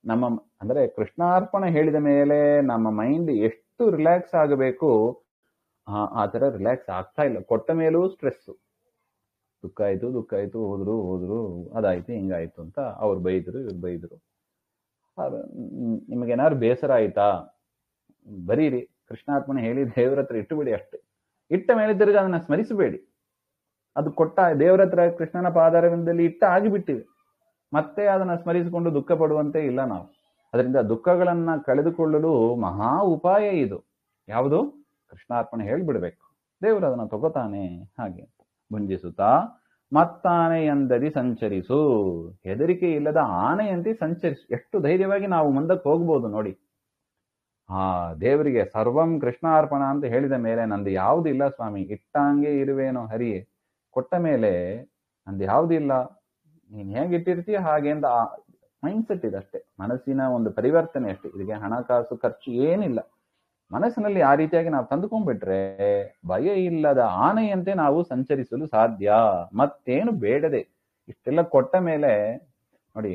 ನಮ್ಮ ಅಂದ್ರೆ ಕೃಷ್ಣಾರ್ಪಣ ಹೇಳಿದ ಮೇಲೆ ನಮ್ಮ ಮೈಂಡ್ ಎಷ್ಟು ರಿಲ್ಯಾಕ್ಸ್ ಆಗಬೇಕು ಆ ತರ ರಿಲ್ಯಾಕ್ಸ್ ಆಗ್ತಾ ಇಲ್ಲ. ಕೊಟ್ಟ ಮೇಲೂ ಸ್ಟ್ರೆಸ್, ದುಃಖ ಆಯ್ತು, ಹೋದ್ರು ಅದಾಯ್ತು ಹಿಂಗಾಯ್ತು ಅಂತ ಅವ್ರು ಬೈದ್ರು ಇವ್ರು ಬೈದ್ರು. ನಿಮಗೇನಾದ್ರು ಬೇಸರ ಆಯ್ತಾ, ಬರೀರಿ, ಕೃಷ್ಣಾರ್ಪಣೆ ಹೇಳಿ ದೇವ್ರ ಹತ್ರ ಇಟ್ಟುಬಿಡಿ ಅಷ್ಟೇ. ಇಟ್ಟ ಮೇಲೆ ತಿರುಗಿ ಅದನ್ನ ಸ್ಮರಿಸಬೇಡಿ. ಅದು ಕೊಟ್ಟ ದೇವರ ಹತ್ರ ಕೃಷ್ಣನ ಪಾದಾರವಿಂದದಲ್ಲಿ ಇಟ್ಟ ಆಗಿಬಿಟ್ಟಿದೆ, ಮತ್ತೆ ಅದನ್ನ ಸ್ಮರಿಸಿಕೊಂಡು ದುಃಖ ಪಡುವಂತೆ ಇಲ್ಲ ನಾವು. ಅದರಿಂದ ದುಃಖಗಳನ್ನ ಕಳೆದುಕೊಳ್ಳಲು ಮಹಾ ಉಪಾಯ ಇದು. ಯಾವುದು? ಕೃಷ್ಣಾರ್ಪಣೆ ಹೇಳ್ಬಿಡ್ಬೇಕು. ದೇವರು ಅದನ್ನ ತಗೋತಾನೆ. ಹಾಗೆ ಭುಂಜಿಸುತ್ತಾ ಮತ್ತಾನೆಯಂದದಿ ಸಂಚರಿಸು, ಹೆದರಿಕೆ ಇಲ್ಲದ ಆನೆಯಂತೆ ಸಂಚರಿಸು. ಎಷ್ಟು ಧೈರ್ಯವಾಗಿ ನಾವು ಮುಂದಕ್ಕೆ ಹೋಗ್ಬೋದು ನೋಡಿ. ದೇವರಿಗೆ ಸರ್ವಂ ಕೃಷ್ಣಾರ್ಪಣ ಅಂತ ಹೇಳಿದ ಮೇಲೆ ನಂದು ಯಾವ್ದು ಇಲ್ಲ ಸ್ವಾಮಿ, ಇಟ್ಟಂಗೆ ಇರುವೇನೋ ಹರಿಯೇ, ಕೊಟ್ಟ ಮೇಲೆ ನಂದು ಯಾವುದಿಲ್ಲ, ನೀನ್ ಹೇಗಿಟ್ಟಿರ್ತೀಯ ಹಾಗೆ ಅಂತ ಮೈಂಡ್ಸೆಟ್ ಇದೆ ಅಷ್ಟೇ. ಮನಸ್ಸಿನ ಒಂದು ಪರಿವರ್ತನೆ ಅಷ್ಟೇ. ಇದಕ್ಕೆ ಹಣಕಾಸು ಖರ್ಚು ಏನಿಲ್ಲ. ಮನಸ್ಸಿನಲ್ಲಿ ಆ ರೀತಿಯಾಗಿ ನಾವು ತಂದುಕೊಂಡ್ಬಿಟ್ರೆ ಭಯ ಇಲ್ಲದ ಆನೆಯಂತೆ ನಾವು ಸಂಚರಿಸಲು ಸಾಧ್ಯ. ಮತ್ತೇನು ಬೇಡದೆ ಇಷ್ಟೆಲ್ಲ ಕೊಟ್ಟ ಮೇಲೆ ನೋಡಿ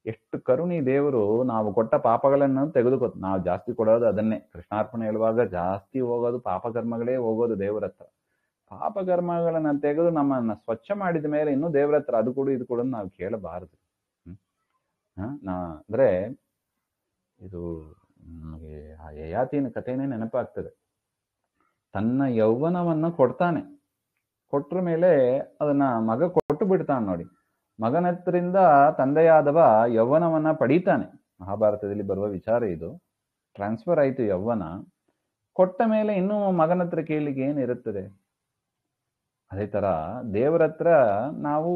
ಎಷ್ಟು ಕರುಣಿ ದೇವರು. ನಾವು ಕೊಟ್ಟ ಪಾಪಗಳನ್ನು ತೆಗೆದುಕೊತ, ನಾವು ಜಾಸ್ತಿ ಕೊಡೋದು ಅದನ್ನೇ. ಕೃಷ್ಣಾರ್ಪಣೆ ಹೇಳುವಾಗ ಜಾಸ್ತಿ ಹೋಗೋದು ಪಾಪಕರ್ಮಗಳೇ ಹೋಗೋದು ದೇವರ ಹತ್ರ. ಪಾಪಕರ್ಮಗಳನ್ನ ತೆಗೆದು ನಮ್ಮನ್ನ ಸ್ವಚ್ಛ ಮಾಡಿದ ಮೇಲೆ ಇನ್ನೂ ದೇವರ ಹತ್ರ ಅದು ಕೊಡು ಇದು ಕೊಡು ನಾವು ಕೇಳಬಾರದು. ಅಂದ್ರೆ ಇದು ನಮಗೆ ಆ ಯಯಾತಿನ ಕಥೆನೇ ನೆನಪಾಗ್ತದೆ. ತನ್ನ ಯೌವನವನ್ನ ಕೊಡ್ತಾನೆ, ಕೊಟ್ರ ಮೇಲೆ ಅದನ್ನ ಮಗ ಕೊಟ್ಟು ಬಿಡ್ತಾನೆ ನೋಡಿ. ಮಗನ ಹತ್ರದಿಂದ ತಂದೆಯಾದವ ಯೌವನವನ್ನ ಪಡೀತಾನೆ. ಮಹಾಭಾರತದಲ್ಲಿ ಬರುವ ವಿಚಾರ ಇದು. ಟ್ರಾನ್ಸ್ಫರ್ ಆಯ್ತು ಯೌವನ, ಕೊಟ್ಟ ಮೇಲೆ ಇನ್ನೂ ಮಗನ ಹತ್ರ ಕೇಳಲಿಕ್ಕೆ ಏನಿರುತ್ತದೆ? ಅದೇ ತರ ದೇವರ ಹತ್ರ ನಾವು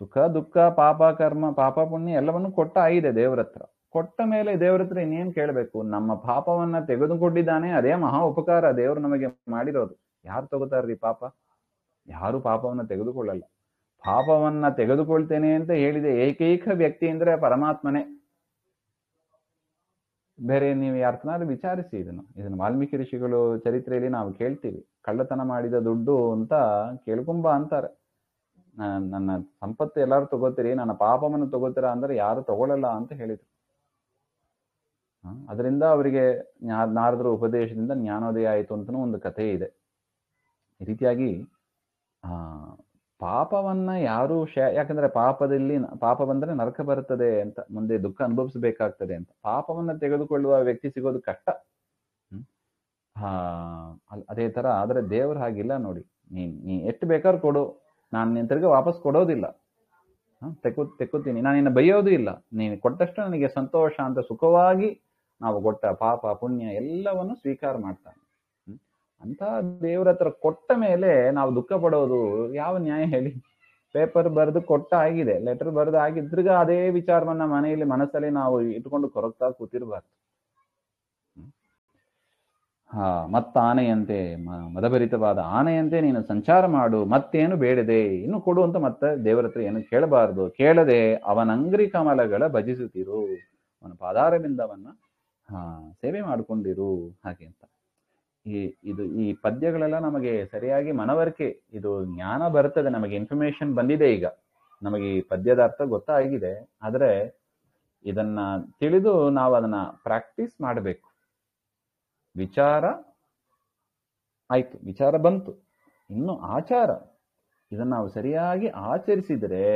ಸುಖ ದುಃಖ ಪಾಪ ಕರ್ಮ ಪಾಪ ಪುಣ್ಯ ಎಲ್ಲವನ್ನು ಕೊಟ್ಟ ಆಗಿದೆ ದೇವರ ಹತ್ರ. ಕೊಟ್ಟ ಮೇಲೆ ದೇವರ ಹತ್ರ ಇನ್ನೇನ್ ಕೇಳಬೇಕು? ನಮ್ಮ ಪಾಪವನ್ನ ತೆಗೆದುಕೊಂಡಿದ್ದಾನೆ, ಅದೇ ಮಹಾ ಉಪಕಾರ ದೇವರು ನಮಗೆ ಮಾಡಿರೋದು. ಯಾರು ತಗೋತಾರ್ರಿ ಪಾಪ? ಯಾರು ಪಾಪವನ್ನ ತೆಗೆದುಕೊಳ್ಳಲ್ಲ. ಪಾಪವನ್ನ ತೆಗೆದುಕೊಳ್ತೇನೆ ಅಂತ ಹೇಳಿದೆ ಏಕೈಕ ವ್ಯಕ್ತಿ ಅಂದ್ರೆ ಪರಮಾತ್ಮನೇ. ಬೇರೆ ನೀವು ಯಾರನ್ನಾದ್ರೂ ವಿಚಾರಿಸಿ ಇದನ್ನು ವಾಲ್ಮೀಕಿ ಋಷಿಗಳು ಚರಿತ್ರೆಯಲ್ಲಿ ನಾವು ಕೇಳ್ತೀವಿ. ಕಳ್ಳತನ ಮಾಡಿದ ದುಡ್ಡು ಅಂತ ಕೇಳ್ಕೊಂಬ ಅಂತಾರೆ. ನನ್ನ ಸಂಪತ್ತು ಎಲ್ಲಾರು ತಗೋತೀರಿ, ನನ್ನ ಪಾಪವನ್ನು ತಗೋತೀರಾ ಅಂದ್ರೆ ಯಾರು ತಗೊಳ್ಳಲ್ಲ ಅಂತ ಹೇಳಿದ್ರು. ಅದರಿಂದ ಅವರಿಗೆ ನಾರದರ ಉಪದೇಶದಿಂದ ಜ್ಞಾನೋದಯ ಆಯಿತು ಅಂತನೂ ಒಂದು ಕಥೆ ಇದೆ. ಈ ರೀತಿಯಾಗಿ ಪಾಪವನ್ನ ಯಾರು ಯಾಕಂದ್ರೆ ಪಾಪ ಬಂದ್ರೆ ನರಕ ಬರುತ್ತದೆ ಅಂತ, ಮುಂದೆ ದುಃಖ ಅನುಭವಿಸಬೇಕಾಗ್ತದೆ ಅಂತ. ಪಾಪವನ್ನ ತೆಗೆದುಕೊಳ್ಳುವ ವ್ಯಕ್ತಿ ಸಿಗೋದು ಕಷ್ಟ. ಅದೇ ತರ ಆದ್ರೆ ದೇವರು ಹಾಗಿಲ್ಲ ನೋಡಿ. ನೀ ಎಷ್ಟು ಬೇಕಾದ್ರೂ ಕೊಡು, ನಾನು ನಿನ್ ತಿರ್ಗ ವಾಪಸ್ ಕೊಡೋದಿಲ್ಲ. ತೆಕ್ಕೋತೀನಿ, ನಾನು ನಿನ್ನ ಬೈಯೋದು ಇಲ್ಲ. ನೀನು ಕೊಟ್ಟಷ್ಟು ನನಗೆ ಸಂತೋಷ ಅಂತ ಸುಖವಾಗಿ ನಾವು ಕೊಟ್ಟ ಪಾಪ ಪುಣ್ಯ ಎಲ್ಲವನ್ನು ಸ್ವೀಕಾರ ಮಾಡ್ತಾನೆ. ಅಂತ ದೇವ್ರ ಹತ್ರ ಕೊಟ್ಟ ಮೇಲೆ ನಾವು ದುಃಖ ಪಡೋದು ಯಾವ ನ್ಯಾಯ ಹೇಳಿ? ಪೇಪರ್ ಬರೆದು ಕೊಟ್ಟ ಆಗಿದೆ, ಲೆಟರ್ ಬರೆದು ಆಗಿದ್ರಿಗ ಅದೇ ವಿಚಾರವನ್ನ ಮನೆಯಲ್ಲಿ ಮನಸ್ಸಲ್ಲಿ ನಾವು ಇಟ್ಕೊಂಡು ಕೊರಗ್ತಾ ಕೂತಿರ್ಬಾರ್ದು. ಮತ್ತ ಆನೆಯಂತೆ ಮದಭರಿತವಾದ ಆನೆಯಂತೆ ನೀನು ಸಂಚಾರ ಮಾಡು, ಮತ್ತೇನು ಬೇಡದೆ ಇನ್ನು ಕೊಡು ಅಂತ ಮತ್ತೆ ದೇವರ ಹತ್ರ ಏನು ಕೇಳಬಾರದು. ಕೇಳದೆ ಅವನಂಗ್ರಿ ಕಮಲಗಳ ಭಜಿಸುತ್ತಿರು, ಅವನ ಪಾದಾರವಿಂದವನ್ನ ಸೇವೆ ಮಾಡಿಕೊಂಡಿರು ಹಾಗೆ ಅಂತ. ಈ ಪದ್ಯಗಳೆಲ್ಲ ನಮಗೆ ಸರಿಯಾಗಿ ಮನವರಿಕೆ, ಇದು ಜ್ಞಾನ ಬರ್ತದೆ, ನಮಗೆ ಇನ್ಫಾರ್ಮೇಶನ್ ಬಂದಿದೆ. ಈಗ ನಮಗೆ ಈ ಪದ್ಯದ ಅರ್ಥ ಗೊತ್ತಾಗಿದೆ. ಆದ್ರೆ ಇದನ್ನ ತಿಳಿದು ನಾವು ಅದನ್ನ ಪ್ರಾಕ್ಟೀಸ್ ಮಾಡಬೇಕು. ವಿಚಾರ ಆಯ್ತು, ವಿಚಾರ ಬಂತು, ಇನ್ನು ಆಚಾರ. ಇದನ್ನ ನಾವು ಸರಿಯಾಗಿ ಆಚರಿಸಿದರೆ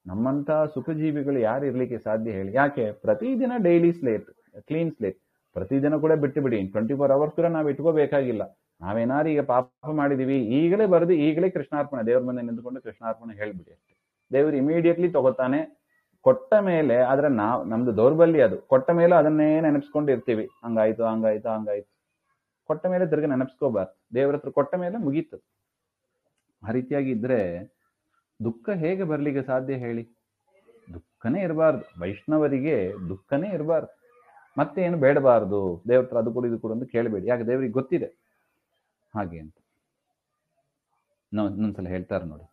ನಮ್ಮಂತ ಸುಖಜೀವಿಗಳು ಯಾರು ಇರ್ಲಿಕ್ಕೆ ಸಾಧ್ಯ ಹೇಳಿ? ಯಾಕೆ? ಪ್ರತಿದಿನ ಡೈಲಿ ಸ್ಲೇಟ್, ಕ್ಲೀನ್ ಸ್ಲೇಟ್, ಪ್ರತಿದಿನ ಕೂಡ ಬಿಟ್ಟು ಬಿಡಿ. 24 hours ಕೂಡ ನಾವು ಇಟ್ಕೋಬೇಕಾಗಿಲ್ಲ. ನಾವೇನಾರು ಈಗ ಪಾಪ ಮಾಡಿದೀವಿ, ಈಗಲೇ ಬರೆದು ಈಗಲೇ ಕೃಷ್ಣಾರ್ಪಣೆ ದೇವ್ರ ಮುಂದೆ ನಿಂತ್ಕೊಂಡು ಕೃಷ್ಣಾರ್ಪಣೆ ಹೇಳ್ಬಿಡಿ ಅಷ್ಟೇ. ದೇವ್ರು ಇಮಿಡಿಯೇಟ್ಲಿ ತಗೋತಾನೆ. ಕೊಟ್ಟ ಮೇಲೆ ಆದ್ರೆ ನಮ್ದು ದೌರ್ಬಲ್ಯ ಅದು. ಕೊಟ್ಟ ಮೇಲೆ ಅದನ್ನೇ ನೆನಪಿಸ್ಕೊಂಡಿರ್ತೀವಿ. ಹಂಗಾಯ್ತು ಹಂಗಾಯ್ತು ಹಂಗಾಯ್ತು. ಕೊಟ್ಟ ಮೇಲೆ ತಿರ್ಗಿ ನೆನಪಿಸ್ಕೋಬಾರ್ದು. ದೇವ್ರ ಹತ್ರ ಕೊಟ್ಟ ಮೇಲೆ ಮುಗೀತು. ಆ ರೀತಿಯಾಗಿ ಇದ್ರೆ ದುಃಖ ಹೇಗೆ ಬರ್ಲಿಕ್ಕೆ ಸಾಧ್ಯ ಹೇಳಿ? ದುಃಖನೇ ಇರಬಾರ್ದು. ವೈಷ್ಣವರಿಗೆ ದುಃಖನೇ ಇರಬಾರ್ದು. ಮತ್ತೆ ಏನು ಬೇಡಬಾರದು. ದೇವ್ರ ಹತ್ರ ಅದು ಕೊಡು ಇದು ಕೊಡು ಅಂತ ಕೇಳಬೇಡಿ. ಯಾಕೆ? ದೇವ್ರಿಗೆ ಗೊತ್ತಿದೆ ಹಾಗೆ ಅಂತ. ಇನ್ನೊಂದ್ಸಲ ಹೇಳ್ತಾರೆ ನೋಡಿ.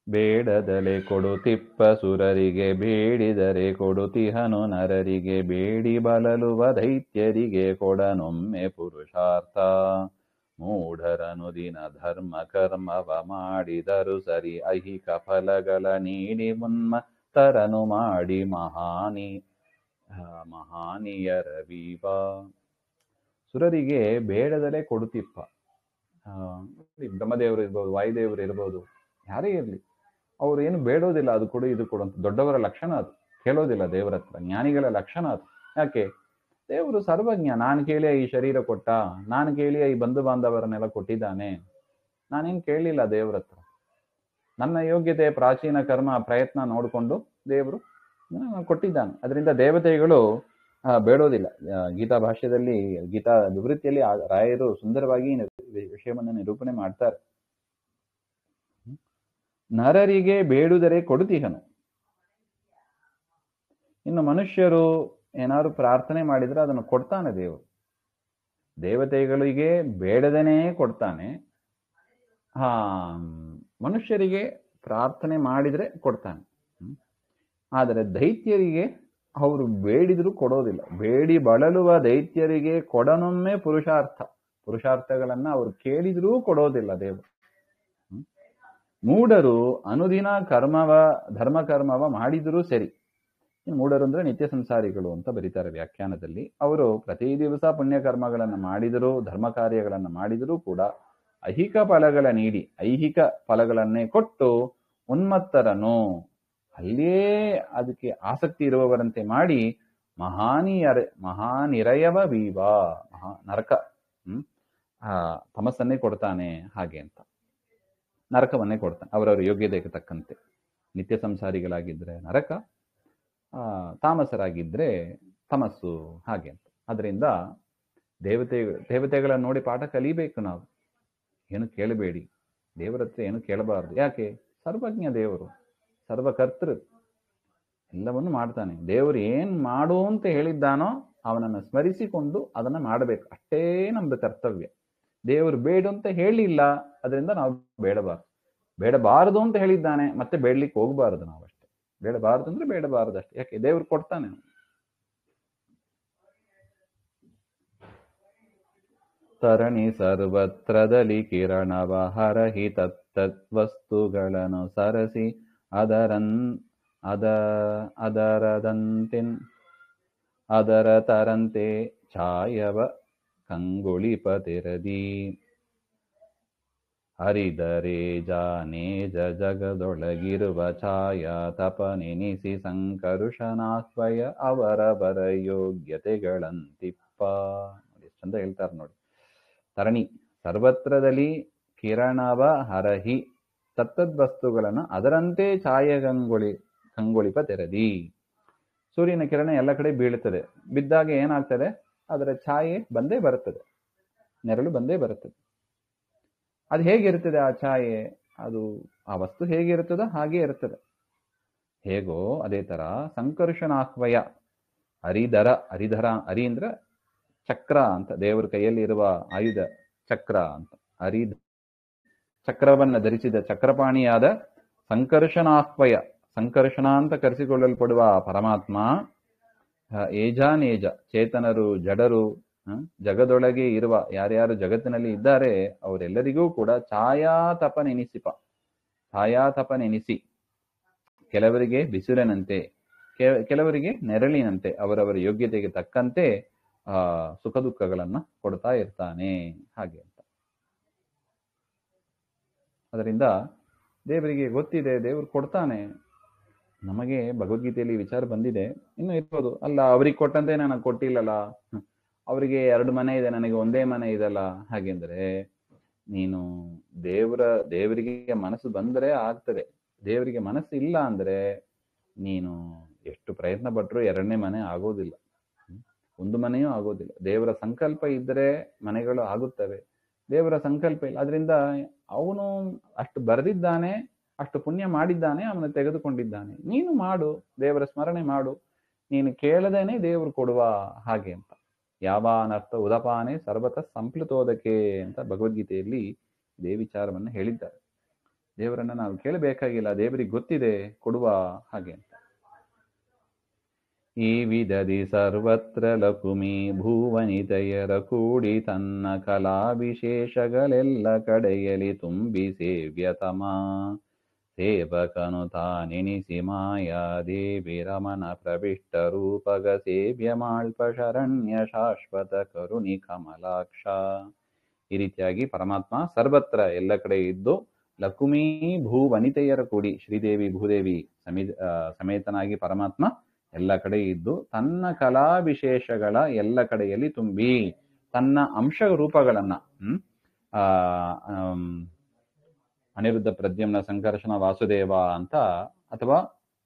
ಬೇಡದಲೆ ಕೊಡುತಿಪ್ಪ ಸುರರಿಗೆ, ಬೇಡಿದರೆ ಕೊಡುತಿಹನು ನರರಿಗೆ, ಬೇಡಿ ಬಲಲುವ ದೈತ್ಯರಿಗೆ ಕೊಡನೊಮ್ಮೆ ಪುರುಷಾರ್ಥ. ಮೂಢರನು ದಿನ ಧರ್ಮ ಕರ್ಮವ ಮಾಡಿದರು ಸರಿ, ಐಹಿಕ ಫಲಗಳ ನೀಡಿ ಮುನ್ಮತ್ತರನು ಮಾಡಿ ಮಹಾನಿ ಮಹಾನೀಯರ ವೀವ. ಸುರರಿಗೆ ಬೇಡದಲೇ ಕೊಡುತ್ತಿಪ್ಪ. ಬ್ರಹ್ಮದೇವರು ಇರ್ಬೋದು, ವಾಯುದೇವರು ಇರ್ಬೋದು, ಯಾರೇ ಇರಲಿ, ಅವ್ರು ಏನು ಬೇಡೋದಿಲ್ಲ, ಅದು ಕೊಡು ಇದು ಕೊಡು ಅಂತ. ದೊಡ್ಡವರ ಲಕ್ಷಣ ಅದು, ಕೇಳೋದಿಲ್ಲ ದೇವರ ಹತ್ರ. ಜ್ಞಾನಿಗಳ ಲಕ್ಷಣ ಅದು. ಯಾಕೆ? ದೇವರು ಸರ್ವಜ್ಞ. ನಾನು ಕೇಳಿಯ ಈ ಶರೀರ ಕೊಟ್ಟ, ನಾನು ಕೇಳಿಯ ಈ ಬಂಧು ಬಾಂಧವರನ್ನೆಲ್ಲ ಕೊಟ್ಟಿದ್ದಾನೆ. ನಾನೇನು ಕೇಳಲಿಲ್ಲ ದೇವ್ರ ಹತ್ರ. ನನ್ನ ಯೋಗ್ಯತೆ, ಪ್ರಾಚೀನ ಕರ್ಮ, ಪ್ರಯತ್ನ ನೋಡಿಕೊಂಡು ದೇವರು ಕೊಟ್ಟಿದ್ದಾನೆ. ಅದರಿಂದ ದೇವತೆಗಳು ಬೇಡೋದಿಲ್ಲ. ಗೀತಾ ಭಾಷ್ಯದಲ್ಲಿ, ಗೀತಾ ವಿವೃತ್ತಿಯಲ್ಲಿ ರಾಯರು ಸುಂದರವಾಗಿ ವಿಷಯವನ್ನು ನಿರೂಪಣೆ ಮಾಡ್ತಾರೆ. ನರರಿಗೆ ಬೇಡುದರೆ ಕೊಡುತ್ತೀಹನು. ಇನ್ನು ಮನುಷ್ಯರು ಏನಾದ್ರು ಪ್ರಾರ್ಥನೆ ಮಾಡಿದ್ರೆ ಅದನ್ನು ಕೊಡ್ತಾನೆ ದೇವರು. ದೇವತೆಗಳಿಗೆ ಬೇಡದೇನೆ ಕೊಡ್ತಾನೆ. ಮನುಷ್ಯರಿಗೆ ಪ್ರಾರ್ಥನೆ ಮಾಡಿದ್ರೆ ಕೊಡ್ತಾನೆ. ಆದರೆ ದೈತ್ಯರಿಗೆ ಅವರು ಬೇಡಿದ್ರು ಕೊಡೋದಿಲ್ಲ. ಬೇಡಿ ಬಳಲುವ ದೈತ್ಯರಿಗೆ ಕೊಡನೊಮ್ಮೆ ಪುರುಷಾರ್ಥಗಳನ್ನ ಅವರು ಕೇಳಿದ್ರೂ ಕೊಡೋದಿಲ್ಲ ದೇವರು. ಮೂಢರು ಅನುದಿನ ಧರ್ಮಕರ್ಮವ ಮಾಡಿದರೂ ಸರಿ. ಮೂಢರು ಅಂದ್ರೆ ನಿತ್ಯ ಸಂಸಾರಿಗಳು ಅಂತ ಬರೀತಾರೆ ವ್ಯಾಖ್ಯಾನದಲ್ಲಿ. ಅವರು ಪ್ರತಿ ದಿವಸ ಪುಣ್ಯಕರ್ಮಗಳನ್ನು ಮಾಡಿದರೂ, ಧರ್ಮ ಕಾರ್ಯಗಳನ್ನು ಮಾಡಿದರೂ ಕೂಡ ಐಹಿಕ ಫಲಗಳ ನೀಡಿ, ಐಹಿಕ ಫಲಗಳನ್ನೇ ಕೊಟ್ಟು ಉನ್ಮತ್ತರನು, ಅಲ್ಲಿಯೇ ಅದಕ್ಕೆ ಆಸಕ್ತಿ ಇರುವವರಂತೆ ಮಾಡಿ ಮಹಾನಿರಯವ ವೀವ, ನರಕ, ತಮಸ್ಸನ್ನೇ ಕೊಡ್ತಾನೆ. ಹಾಗೆ ಅಂತ ನರಕವನ್ನೇ ಕೊಡ್ತಾನೆ ಅವರವರ ಯೋಗ್ಯತೆಗೆ ತಕ್ಕಂತೆ. ನಿತ್ಯ ಸಂಸಾರಿಗಳಾಗಿದ್ರೆ ನರಕ, ತಾಮಸರಾಗಿದ್ರೆ ತಮಸ್ಸು, ಹಾಗೆ ಅಂತ. ಅದರಿಂದ ದೇವತೆಗಳನ್ನು ನೋಡಿ ಪಾಠ ಕಲಿಬೇಕು ನಾವು. ಏನು ಕೇಳಬೇಡಿ, ದೇವರ ಹತ್ರ ಏನು ಕೇಳಬಾರದು. ಯಾಕೆ? ಸರ್ವಜ್ಞ ದೇವರು, ಸರ್ವಕರ್ತೃ, ಎಲ್ಲವನ್ನು ಮಾಡ್ತಾನೆ. ದೇವರು ಏನ್ ಮಾಡು ಅಂತ ಹೇಳಿದ್ದಾನೋ ಅವನನ್ನು ಸ್ಮರಿಸಿಕೊಂಡು ಅದನ್ನ ಮಾಡಬೇಕು. ಅಷ್ಟೇ ನಮ್ದು ಕರ್ತವ್ಯ. ದೇವರು ಬೇಡು ಅಂತ ಹೇಳಿಲ್ಲ, ಅದರಿಂದ ನಾವು ಬೇಡಬಾರದು ಅಂತ ಹೇಳಿದ್ದಾನೆ, ಮತ್ತೆ ಬೇಡ್ಲಿಕ್ಕೆ ಹೋಗ್ಬಾರದು. ನಾವಷ್ಟೇ ಬೇಡಬಾರದು ಅಂದ್ರೆ ಬೇಡಬಾರದು ಅಷ್ಟೇ. ಯಾಕೆ? ದೇವ್ರು ಕೊಡ್ತಾನೆ. ತರಣಿ ಸರ್ವತ್ರದಲ್ಲಿ ಕಿರಣವ ಹರಹಿ ತತ್ತದ್ವಸ್ತುಗಳನ್ನು ಸರಸಿ ಅದರ ತರಂತೆ ಛಾಯವ ಕಂಗೊಳಿಪತಿರದಿ. ಹರಿದರೆ ಜಾನೇಜ ಜಗದೊಳಗಿರುವ ಛಾಯಾ ತಪನೆನಿಸಿ ಸಂಕರುಷನಾಸ್ವಯ ಅವರವರ ಯೋಗ್ಯತೆಗಳಂತಿಪ್ಪ. ಚಂದ ಹೇಳ್ತಾರೆ ನೋಡಿ. ತರಣಿ ಸರ್ವತ್ರದಲ್ಲಿ ಕಿರಣವ ಹರಹಿ ತತ್ತದ್ವಸ್ತುಗಳನ್ನು ಅದರಂತೆ ಕಂಗೊಳಿಪ ತೆರದಿ. ಸೂರ್ಯನ ಕಿರಣ ಎಲ್ಲ ಕಡೆ ಬೀಳುತ್ತದೆ. ಬಿದ್ದಾಗ ಏನಾಗ್ತದೆ? ಅದರ ಛಾಯೆ ಬಂದೇ ಬರುತ್ತದೆ, ನೆರಳು ಬಂದೇ ಬರುತ್ತದೆ. ಅದು ಹೇಗಿರ್ತದೆ ಆ ಛಾಯೆ? ಅದು ಆ ವಸ್ತು ಹೇಗಿರ್ತದೋ ಹಾಗೆ ಇರ್ತದೆ. ಹೇಗೋ ಅದೇ ತರ ಸಂಕರ್ಷಣಾಹ್ವಯ ಹರಿಧರ ಹರಿ ಅಂದ್ರೆ ಚಕ್ರ ಅಂತ, ದೇವರ ಕೈಯಲ್ಲಿ ಇರುವ ಆಯುಧ ಚಕ್ರ ಅಂತ. ಚಕ್ರವನ್ನ ಧರಿಸಿದ ಚಕ್ರಪಾಣಿಯಾದ ಸಂಕರ್ಷಣಾಹ್ವಯ, ಸಂಕರ್ಷಣ ಅಂತ ಕರೆಸಿಕೊಳ್ಳಲ್ಪಡುವ ಪರಮಾತ್ಮ ಏಜಾನೇಜ, ಚೇತನರು ಜಡರು ಜಗದೊಳಗೆ ಇರುವ ಯಾರ್ಯಾರು ಜಗತ್ತಿನಲ್ಲಿ ಇದ್ದಾರೆ ಅವರೆಲ್ಲರಿಗೂ ಕೂಡ ಛಾಯಾತಪನೆನಿಸಿ, ಕೆಲವರಿಗೆ ಬಿಸಿಲಿನಂತೆ, ಕೆಲವರಿಗೆ ನೆರಳಿನಂತೆ, ಅವರವರ ಯೋಗ್ಯತೆಗೆ ತಕ್ಕಂತೆ ಸುಖ ದುಃಖಗಳನ್ನ ಕೊಡ್ತಾ ಇರ್ತಾನೆ. ಹಾಗೆ ಅಂತ. ಅದರಿಂದ ದೇವರಿಗೆ ಗೊತ್ತಿದೆ, ದೇವರು ಕೊಡ್ತಾನೆ. ನಮಗೆ ಭಗವದ್ಗೀತೆಯಲ್ಲಿ ವಿಚಾರ ಬಂದಿದೆ, ಇನ್ನೂ ಇರ್ಬೋದು. ಅಲ್ಲ, ಅವ್ರಿಗೆ ಕೊಟ್ಟಂತೆ ನನಗೆ ಕೊಟ್ಟಿಲ್ಲಲ್ಲ, ಅವರಿಗೆ 2 ಮನೆ ಇದೆ, ನನಗೆ ಒಂದೇ ಮನೆ ಇದಲ್ಲ. ಹಾಗೆಂದ್ರೆ ನೀನು ದೇವರಿಗೆ ಮನಸ್ಸು ಬಂದರೆ ಆಗ್ತದೆ. ದೇವರಿಗೆ ಮನಸ್ಸು ಇಲ್ಲ ಅಂದ್ರೆ ನೀನು ಎಷ್ಟು ಪ್ರಯತ್ನ ಪಟ್ಟರು 2ನೇ ಮನೆ ಆಗೋದಿಲ್ಲ, 1 ಮನೆಯೂ ಆಗೋದಿಲ್ಲ. ದೇವರ ಸಂಕಲ್ಪ ಇದ್ದರೆ ಮನೆಗಳು ಆಗುತ್ತವೆ. ದೇವರ ಸಂಕಲ್ಪ ಇಲ್ಲ. ಅದರಿಂದ ಅವನು ಅಷ್ಟು ಬರೆದಿದ್ದಾನೆ, ಅಷ್ಟು ಪುಣ್ಯ ಮಾಡಿದ್ದಾನೆ, ಅವನು ತೆಗೆದುಕೊಂಡಿದ್ದಾನೆ. ನೀನು ಮಾಡು, ದೇವರ ಸ್ಮರಣೆ ಮಾಡು, ನೀನು ಕೇಳದೇನೆ ದೇವರು ಕೊಡುವ. ಹಾಗೆ ಅಂತ. ಯಾವಾನರ್ಥ ಉದಪಾನೆ ಸರ್ವತ ಸಂಪ್ಲುತೋದಕ್ಕೆ ಅಂತ ಭಗವದ್ಗೀತೆಯಲ್ಲಿ ಇದೇ ವಿಚಾರವನ್ನು ಹೇಳಿದ್ದಾರೆ. ದೇವರನ್ನ ನಾವು ಕೇಳಬೇಕಾಗಿಲ್ಲ, ದೇವರಿಗೆ ಗೊತ್ತಿದೆ ಕೊಡುವ. ಹಾಗೆ ಅಂತ. ಈ ವಿಧದಿ ಸರ್ವತ್ರ ಲಕುಮಿ ಭೂವನಿತೆಯರ ಕೂಡಿ ತನ್ನ ಕಲಾವಿಶೇಷಗಳೆಲ್ಲ ಕಡೆಯಲಿ ತುಂಬಿ ಸೇವ್ಯತಮ. ಸೇವಕನು ತಾನೆನಿಸಿ ಮಾಯಾ ದೇವಿ ರಮಣ ಪ್ರವಿಷ್ಟ ರೂಪಗ ಸೇವ್ಯ ಮಾಳ್ಪ ಶರಣ್ಯ ಶಾಶ್ವತ ಕರುಣಿ ಕಮಲಾಕ್ಷ. ಈ ರೀತಿಯಾಗಿ ಪರಮಾತ್ಮ ಸರ್ವತ್ರ ಎಲ್ಲ ಕಡೆ ಇದ್ದು ಲಕುಮೀ ಭೂ ವನಿತೆಯರ ಕೂಡಿ ಶ್ರೀದೇವಿ ಭೂದೇವಿ ಸಮೇತನಾಗಿ ಪರಮಾತ್ಮ ಎಲ್ಲ ಕಡೆ ಇದ್ದು ತನ್ನ ಕಲಾ ವಿಶೇಷಗಳ ಎಲ್ಲ ಕಡೆಯಲ್ಲಿ ತುಂಬಿ ತನ್ನ ಅಂಶ ರೂಪಗಳನ್ನ ಅನಿರುದ್ಧ ಪ್ರದ್ಯುಮ್ನ ಸಂಕರ್ಷಣ ವಾಸುದೇವ ಅಂತ ಅಥವಾ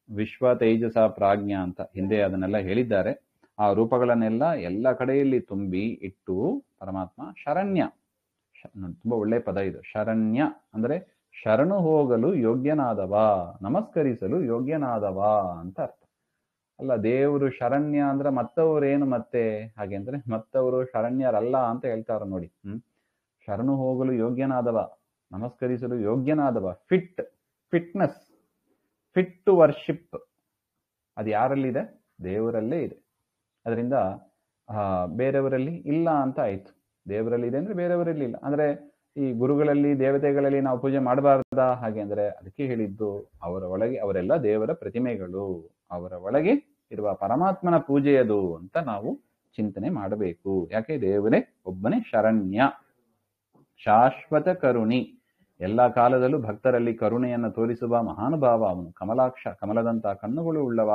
ವಿಶ್ವ ತೇಜಸ ಪ್ರಾಜ್ಞ ಅಂತ ಹಿಂದೆ ಅದನ್ನೆಲ್ಲ ಹೇಳಿದ್ದಾರೆ. ಆ ರೂಪಗಳನ್ನೆಲ್ಲ ಎಲ್ಲ ಕಡೆಯಲ್ಲಿ ತುಂಬಿ ಇಟ್ಟು ಪರಮಾತ್ಮ ಶರಣ್ಯ, ತುಂಬಾ ಒಳ್ಳೆ ಪದ ಇದು. ಶರಣ್ಯ ಅಂದ್ರೆ ಶರಣು ಹೋಗಲು ಯೋಗ್ಯನಾದವ, ನಮಸ್ಕರಿಸಲು ಯೋಗ್ಯನಾದವ ಅಂತ ಅರ್ಥ. ಅಲ್ಲ, ದೇವರು ಶರಣ್ಯ ಅಂದ್ರೆ ಮತ್ತವರೇನು ಮತ್ತೆ ಹಾಗೆ ಅಂದ್ರೆ ಮತ್ತವರು ಶರಣ್ಯರಲ್ಲ ಅಂತ ಹೇಳ್ತಾರ ನೋಡಿ. ಶರಣು ಹೋಗಲು ಯೋಗ್ಯನಾದವ, ನಮಸ್ಕರಿಸಲು ಯೋಗ್ಯನಾದವ, ಫಿಟ್ನೆಸ್, ಫಿಟ್ ಟು ವರ್ಷಿಪ್ ಅದು ಯಾರಲ್ಲಿದೆ? ದೇವರಲ್ಲೇ ಇದೆ. ಅದರಿಂದ ಬೇರೆಯವರಲ್ಲಿ ಇಲ್ಲ ಅಂತ ಆಯ್ತು. ದೇವರಲ್ಲಿ ಇದೆ ಅಂದ್ರೆ ಬೇರೆಯವರಲ್ಲಿ ಇಲ್ಲ. ಅಂದ್ರೆ ಈ ಗುರುಗಳಲ್ಲಿ ದೇವತೆಗಳಲ್ಲಿ ನಾವು ಪೂಜೆ ಮಾಡಬಾರ್ದ ಹಾಗೆ ಅಂದ್ರೆ ಅದಕ್ಕೆ ಹೇಳಿದ್ದು ಅವರ ಒಳಗೆ ಅವರೆಲ್ಲ ದೇವರ ಪ್ರತಿಮೆಗಳು, ಅವರ ಒಳಗೆ ಇರುವ ಪರಮಾತ್ಮನ ಪೂಜೆಯದು ಅಂತ ನಾವು ಚಿಂತನೆ ಮಾಡಬೇಕು. ಯಾಕೆ? ದೇವರೇ ಒಬ್ಬನೇ ಶರಣ್ಯ, ಶಾಶ್ವತ ಕರುಣಿ, ಎಲ್ಲ ಕಾಲದಲ್ಲೂ ಭಕ್ತರಲ್ಲಿ ಕರುಣೆಯನ್ನು ತೋರಿಸುವ ಮಹಾನುಭಾವ ಅವನು. ಕಮಲಾಕ್ಷ, ಕಮಲದಂತ ಕಣ್ಣುಗಳು ಉಳ್ಳವ,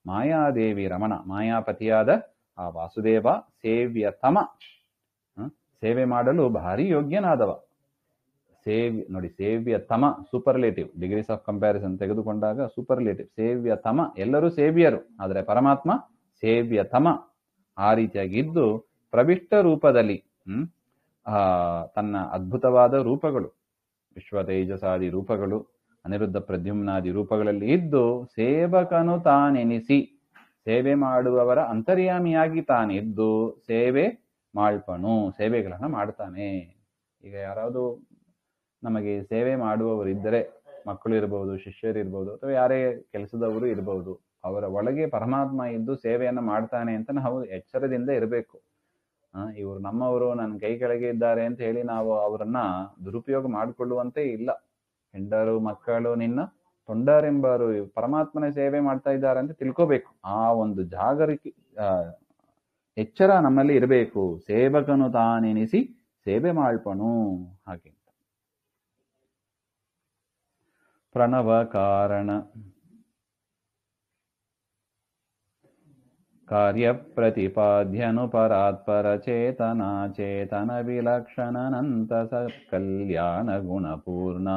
ಮಾಯಾದೇವಿ ರಮಣ, ಮಾಯಾಪತಿಯಾದ ಆ ವಾಸುದೇವ, ಸೇವ್ಯತಮ, ಸೇವೆ ಮಾಡಲು ಭಾರಿ ಯೋಗ್ಯನಾದವ. ನೋಡಿ, ಸೇವ್ಯತಮ ಸೂಪರ್ಲೇಟಿವ್, ಡಿಗ್ರೀಸ್ ಆಫ್ ಕಂಪ್ಯಾರಿಸನ್ ತೆಗೆದುಕೊಂಡಾಗ ಸೂಪರ್ಲೇಟಿವ್. ಸೇವ್ಯತಮ, ಎಲ್ಲರೂ ಸೇವ್ಯರು, ಆದರೆ ಪರಮಾತ್ಮ ಸೇವ್ಯತಮ. ಆ ರೀತಿಯಾಗಿ ಇದ್ದು ಪ್ರವಿಷ್ಟ ರೂಪದಲ್ಲಿ ತನ್ನ ಅದ್ಭುತವಾದ ರೂಪಗಳು, ವಿಶ್ವ ತೇಜಸಾದಿ ರೂಪಗಳು, ಅನಿರುದ್ಧ ಪ್ರದ್ಯುಮ್ನಾದಿ ರೂಪಗಳಲ್ಲಿ ಇದ್ದು ಸೇವಕನು ತಾನೆನಿಸಿ, ಸೇವೆ ಮಾಡುವವರ ಅಂತರ್ಯಾಮಿಯಾಗಿ ತಾನಿದ್ದು ಸೇವೆ ಮಾಳ್ಪನು, ಸೇವೆಗಳನ್ನ ಮಾಡ್ತಾನೆ. ಈಗ ಯಾರಾவது ನಮಗೆ ಸೇವೆ ಮಾಡುವವರಿದ್ದರೆ, ಮಕ್ಕಳು ಇರ್ಬೋದು, ಶಿಷ್ಯರಿರ್ಬೋದು, ಅಥವಾ ಯಾರೇ ಕೆಲಸದವರು ಇರ್ಬೋದು, ಅವರ ಒಳಗೆ ಪರಮಾತ್ಮ ಇದ್ದು ಸೇವೆಯನ್ನು ಮಾಡ್ತಾನೆ ಅಂತ ನಾವು ಎಚ್ಚರದಿಂದ ಇರಬೇಕು. ಇವರು ನಮ್ಮವರು, ನನ್ನ ಕೈ ಕೆಳಗೆ ಇದ್ದಾರೆ ಅಂತ ಹೇಳಿ ನಾವು ಅವರನ್ನ ದುರುಪಯೋಗ ಮಾಡಿಕೊಳ್ಳುವಂತೆ ಇಲ್ಲ. ಹೆಂಡರು ಮಕ್ಕಳು ನಿನ್ನ ತೊಂಡರೆಂಬರು ಪರಮಾತ್ಮನ ಸೇವೆ ಮಾಡ್ತಾ ಇದ್ದಾರೆ ಅಂತ ತಿಳ್ಕೋಬೇಕು. ಆ ಒಂದು ಜಾಗರಿಕೆ, ಎಚ್ಚರ ನಮ್ಮಲ್ಲಿ ಇರಬೇಕು. ಸೇವಕನು ತಾನೆನಿಸಿ ಸೇವೆ ಮಾಡ್ಪನು ಹಾಗೆ. ಪ್ರಣವ ಕಾರಣ ಕಾರ್ಯ ಪ್ರತಿಪಾದ್ಯನುಪರಾತ್ಪರ ಚೇತನಾ ಚೇತನ ವಿಲಕ್ಷಣನಂತ ಸತ್ಕಲ್ಯಾಣ ಗುಣಪೂರ್ಣ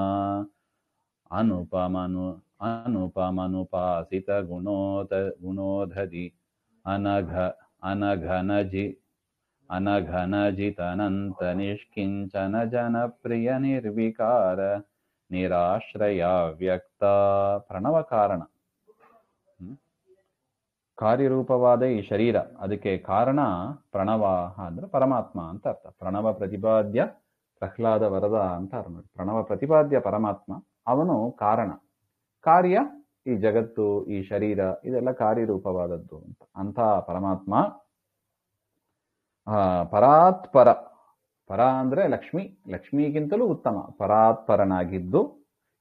ಅನುಪಮನುಪಾಸಿತ ಗುಣೋದಧಿ ಅನಘನಜಿತನಂತ ನಿಷ್ಕಿಂಚನ ಜನಪ್ರಿಯ ನಿರ್ವಿಕಾರ ನಿರಾಶ್ರಯ ವ್ಯಕ್ತ. ಪ್ರಣವ ಕಾರಣ, ಕಾರ್ಯರೂಪವಾದ ಈ ಶರೀರ, ಅದಕ್ಕೆ ಕಾರಣ ಪ್ರಣವ ಅಂದ್ರೆ ಪರಮಾತ್ಮ ಅಂತ ಅರ್ಥ. ಪ್ರಣವ ಪ್ರತಿಪಾದ್ಯ ಪ್ರಹ್ಲಾದ ವರದ ಅಂತ ಅರ್ಥ. ಪ್ರಣವ ಪ್ರತಿಪಾದ್ಯ ಪರಮಾತ್ಮ, ಅವನು ಕಾರಣ. ಕಾರ್ಯ ಈ ಜಗತ್ತು, ಈ ಶರೀರ, ಇದೆಲ್ಲ ಕಾರ್ಯರೂಪವಾದದ್ದು ಅಂತ. ಅಂಥ ಪರಮಾತ್ಮ ಪರಾತ್ಪರ, ಪರ ಅಂದ್ರೆ ಲಕ್ಷ್ಮಿ, ಲಕ್ಷ್ಮಿಗಿಂತಲೂ ಉತ್ತಮ, ಪರಾತ್ಪರನಾಗಿದ್ದು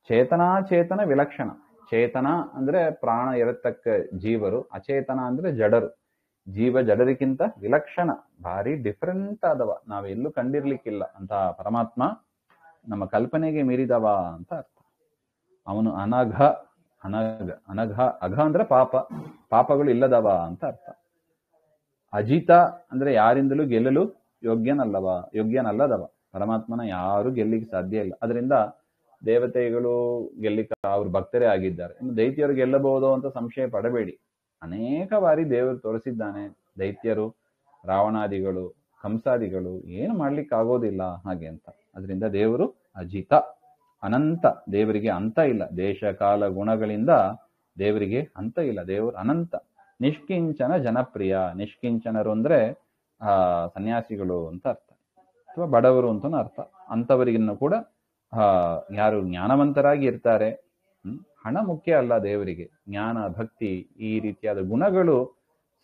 ಚೇತನಾಚೇತನ ವಿಲಕ್ಷಣ. ಚೇತನ ಅಂದ್ರೆ ಪ್ರಾಣ ಇರತಕ್ಕ ಜೀವರು, ಅಚೇತನ ಅಂದ್ರೆ ಜಡರು. ಜೀವ ಜಡರಿಗಿಂತ ವಿಲಕ್ಷಣ, ಭಾರಿ ಡಿಫರೆಂಟ್ ಆದವ, ನಾವೆಲ್ಲೂ ಕಂಡಿರ್ಲಿಕ್ಕಿಲ್ಲ ಅಂತ ಪರಮಾತ್ಮ, ನಮ್ಮ ಕಲ್ಪನೆಗೆ ಮೀರಿದವ ಅಂತ ಅರ್ಥ. ಅವನು ಅನಘ, ಅಘ ಅಂದ್ರೆ ಪಾಪಗಳು ಇಲ್ಲದವ ಅಂತ ಅರ್ಥ. ಅಜಿತ ಅಂದ್ರೆ ಯಾರಿಂದಲೂ ಗೆಲ್ಲಲು ಯೋಗ್ಯನಲ್ಲದವ. ಪರಮಾತ್ಮನ ಯಾರು ಗೆಲ್ಲಿಕ್ಕೆ ಸಾಧ್ಯ ಇಲ್ಲ. ಅದರಿಂದ ದೇವತೆಗಳು ಗೆಲ್ಲಿಕ ಅವ್ರ ಭಕ್ತರೇ ಆಗಿದ್ದಾರೆ. ಇನ್ನು ದೈತ್ಯರು ಗೆಲ್ಲಬಹುದು ಅಂತ ಸಂಶಯ ಪಡಬೇಡಿ. ಅನೇಕ ಬಾರಿ ದೇವರು ತೋರಿಸಿದ್ದಾನೆ. ದೈತ್ಯರು, ರಾವಣಾದಿಗಳು, ಕಂಸಾದಿಗಳು ಏನು ಮಾಡ್ಲಿಕ್ಕೆ ಆಗೋದಿಲ್ಲ ಹಾಗೆ ಅಂತ. ಅದರಿಂದ ದೇವರು ಅಜಿತ, ಅನಂತ, ದೇವರಿಗೆ ಅಂತ ಇಲ್ಲ. ದೇಶ ಕಾಲ ಗುಣಗಳಿಂದ ದೇವರಿಗೆ ಅಂತ ಇಲ್ಲ. ದೇವರು ಅನಂತ. ನಿಷ್ಕಿಂಚನ ಜನಪ್ರಿಯ, ನಿಷ್ಕಿಂಚನರು ಅಂದ್ರೆ ಸನ್ಯಾಸಿಗಳು ಅಂತ ಅರ್ಥ, ಅಥವಾ ಬಡವರು ಅಂತನೂ ಅರ್ಥ. ಅಂಥವರಿಗಿನ್ನು ಕೂಡ ಯಾರು ಜ್ಞಾನವಂತರಾಗಿ ಇರ್ತಾರೆ. ಹಣ ಮುಖ್ಯ ಅಲ್ಲ ದೇವರಿಗೆ. ಜ್ಞಾನ, ಭಕ್ತಿ, ಈ ರೀತಿಯಾದ ಗುಣಗಳು,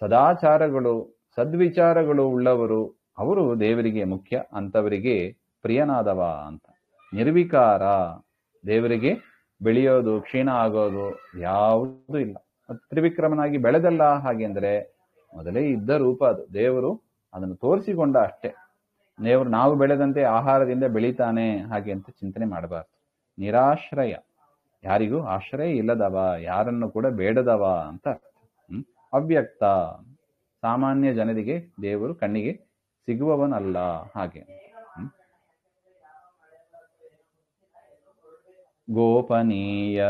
ಸದಾಚಾರಗಳು, ಸದ್ವಿಚಾರಗಳು ಉಳ್ಳವರು, ಅವರು ದೇವರಿಗೆ ಮುಖ್ಯ. ಅಂಥವರಿಗೆ ಪ್ರಿಯನಾದವ ಅಂತ. ನಿರ್ವಿಕಾರ, ದೇವರಿಗೆ ಬೆಳೆಯೋದು, ಕ್ಷೀಣ ಆಗೋದು ಯಾವುದೂ ಇಲ್ಲ. ಅದು ತ್ರಿವಿಕ್ರಮನಾಗಿ ಬೆಳೆದಲ್ಲ ಹಾಗೆ ಅಂದ್ರೆ ಮೊದಲೇ ಇದ್ದ ರೂಪ ಅದು. ದೇವರು ಅದನ್ನು ತೋರಿಸಿಕೊಂಡ ಅಷ್ಟೇ. ದೇವರು ನಾವು ಬೆಳೆದಂತೆ ಆಹಾರದಿಂದ ಬೆಳೀತಾನೆ ಹಾಗೆ ಅಂತ ಚಿಂತನೆ ಮಾಡಬಾರ್ದು. ನಿರಾಶ್ರಯ, ಯಾರಿಗೂ ಆಶ್ರಯ ಇಲ್ಲದವ, ಯಾರನ್ನು ಕೂಡ ಬೇಡದವ ಅಂತ ಅರ್ಥ. ಅವ್ಯಕ್ತ, ಸಾಮಾನ್ಯ ಜನರಿಗೆ ದೇವರು ಕಣ್ಣಿಗೆ ಸಿಗುವವನಲ್ಲ ಹಾಗೆ. ಗೋಪನೀಯ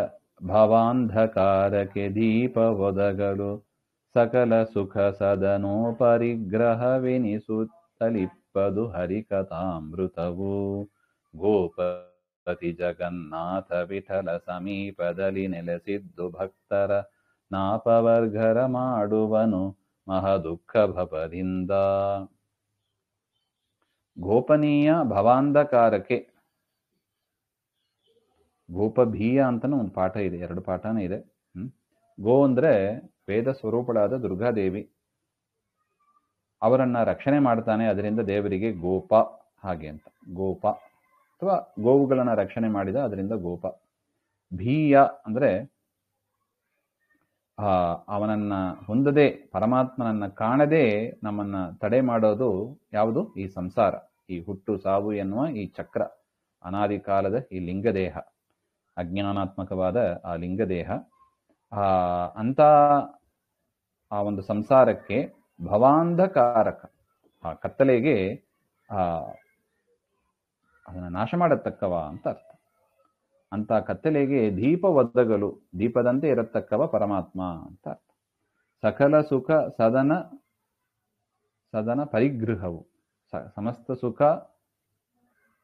ಭವಾಂಧಕಾರಕ್ಕೆ ದೀಪ ಒದಗಲು ಸಕಲ ಸುಖ ಸದನೋಪರಿಗ್ರಹವೆನಿಸುತ್ತಲಿಪ್ಪದು ಹರಿಕಥಾಮೃತವು. ಗೋಪತಿ ಜಗನ್ನಾಥ ವಿಠಲ ಸಮೀಪದಲ್ಲಿ ನೆಲೆಸಿದ್ದು ಭಕ್ತರ ನಾಪವರ್ಗರ ಮಾಡುವನು ಮಹದುಃಖ ಭವದಿಂದ. ಗೋಪನೀಯ ಭವಾಂಧಕಾರಕ್ಕೆ, ಗೋಪಭೀಯ ಅಂತನೂ ಒಂದು ಪಾಠ ಇದೆ, 2 ಪಾಠನೇ ಇದೆ. ಗೋ ಅಂದ್ರೆ ವೇದ ಸ್ವರೂಪಳಾದ ದುರ್ಗಾದೇವಿ, ಅವರನ್ನ ರಕ್ಷಣೆ ಮಾಡ್ತಾನೆ, ಅದರಿಂದ ದೇವರಿಗೆ ಗೋಪ ಹಾಗೆ ಅಂತ. ಗೋಪ ಅಥವಾ ಗೋವುಗಳನ್ನ ರಕ್ಷಣೆ ಮಾಡಿದ, ಅದರಿಂದ ಗೋಪ. ಭೀಯ ಅಂದ್ರೆ ಅವನನ್ನ ಹೊಂದದೆ, ಪರಮಾತ್ಮನನ್ನ ಕಾಣದೆ ನಮ್ಮನ್ನ ತಡೆ ಮಾಡೋದು ಯಾವುದು? ಈ ಸಂಸಾರ, ಈ ಹುಟ್ಟು ಸಾವು ಎನ್ನುವ ಈ ಚಕ್ರ, ಅನಾದಿ ಕಾಲದ ಈ ಲಿಂಗದೇಹ, ಅಜ್ಞಾನಾತ್ಮಕವಾದ ಆ ಲಿಂಗದೇಹ. ಅಂತ ಆ ಒಂದು ಸಂಸಾರಕ್ಕೆ ಭವಾಂಧಕಾರಕ, ಆ ಕತ್ತಲೆಗೆ ಅದನ್ನು ನಾಶ ಮಾಡತಕ್ಕವ ಅಂತ ಅರ್ಥ. ಅಂತ ಕತ್ತಲೆಗೆ ದೀಪ ಒದಗಲು, ದೀಪದಂತೆ ಇರತಕ್ಕವ ಪರಮಾತ್ಮ ಅಂತ ಅರ್ಥ. ಸಕಲ ಸುಖ ಸದನ ಪರಿಗೃಹವು, ಸಮಸ್ತ ಸುಖ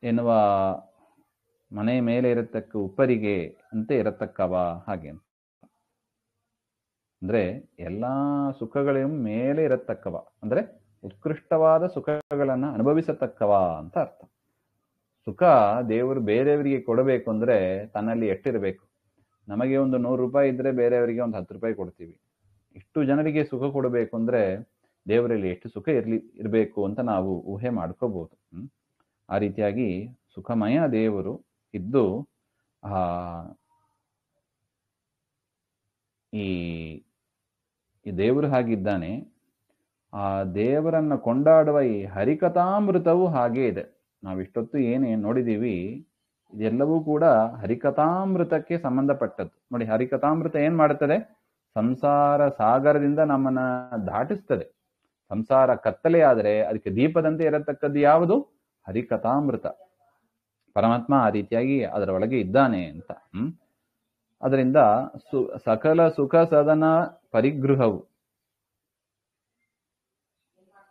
ಎನ್ನುವ ಮನೆ ಮೇಲೆ ಇರತಕ್ಕ ಉಪ್ಪರಿಗೆ ಅಂತೆ ಇರತಕ್ಕವ ಹಾಗೆ ಅಂತ. ಅಂದ್ರೆ ಎಲ್ಲಾ ಸುಖಗಳ ಮೇಲೆ ಇರತಕ್ಕವ ಅಂದ್ರೆ ಉತ್ಕೃಷ್ಟವಾದ ಸುಖಗಳನ್ನ ಅನುಭವಿಸತಕ್ಕವ ಅಂತ ಅರ್ಥ. ಸುಖ ದೇವರು ಬೇರೆಯವರಿಗೆ ಕೊಡಬೇಕು ಅಂದ್ರೆ ತನ್ನಲ್ಲಿ ಎಷ್ಟಿರಬೇಕು? ನಮಗೆ ಒಂದು 100 ರೂಪಾಯಿ ಇದ್ರೆ ಬೇರೆಯವರಿಗೆ ಒಂದು 10 ರೂಪಾಯಿ ಕೊಡ್ತೀವಿ. ಇಷ್ಟು ಜನರಿಗೆ ಸುಖ ಕೊಡಬೇಕು ಅಂದ್ರೆ ದೇವರಲ್ಲಿ ಎಷ್ಟು ಸುಖ ಇರಬೇಕು ಅಂತ ನಾವು ಊಹೆ ಮಾಡ್ಕೋಬಹುದು. ಆ ರೀತಿಯಾಗಿ ಸುಖಮಯ ದೇವರು ಇದ್ದು ಈ ದೇವರು ಹಾಗಿದ್ದಾನೆ. ಆ ದೇವರನ್ನ ಕೊಂಡಾಡುವ ಈ ಹರಿಕಥಾಮೃತವು ಹಾಗೇ ಇದೆ. ನಾವಿಷ್ಟೊತ್ತು ಏನೇನು ನೋಡಿದೀವಿ ಇದೆಲ್ಲವೂ ಕೂಡ ಹರಿಕಥಾಮೃತಕ್ಕೆ ಸಂಬಂಧಪಟ್ಟದ್ದು. ನೋಡಿ, ಹರಿಕಥಾಮೃತ ಏನ್ ಮಾಡುತ್ತದೆ? ಸಂಸಾರ ಸಾಗರದಿಂದ ನಮ್ಮನ್ನ ದಾಟಿಸ್ತದೆ. ಸಂಸಾರ ಕತ್ತಲೆ ಆದರೆ ಅದಕ್ಕೆ ದೀಪದಂತೆ ಇರತಕ್ಕದ್ದು ಯಾವುದು? ಹರಿಕಥಾಮೃತ. ಪರಮಾತ್ಮ ಆ ರೀತಿಯಾಗಿ ಅದರ ಒಳಗೆ ಇದ್ದಾನೆ ಅಂತ. ಅದರಿಂದ ಸಕಲ ಸುಖ ಸದನ ಪರಿಗೃಹವು,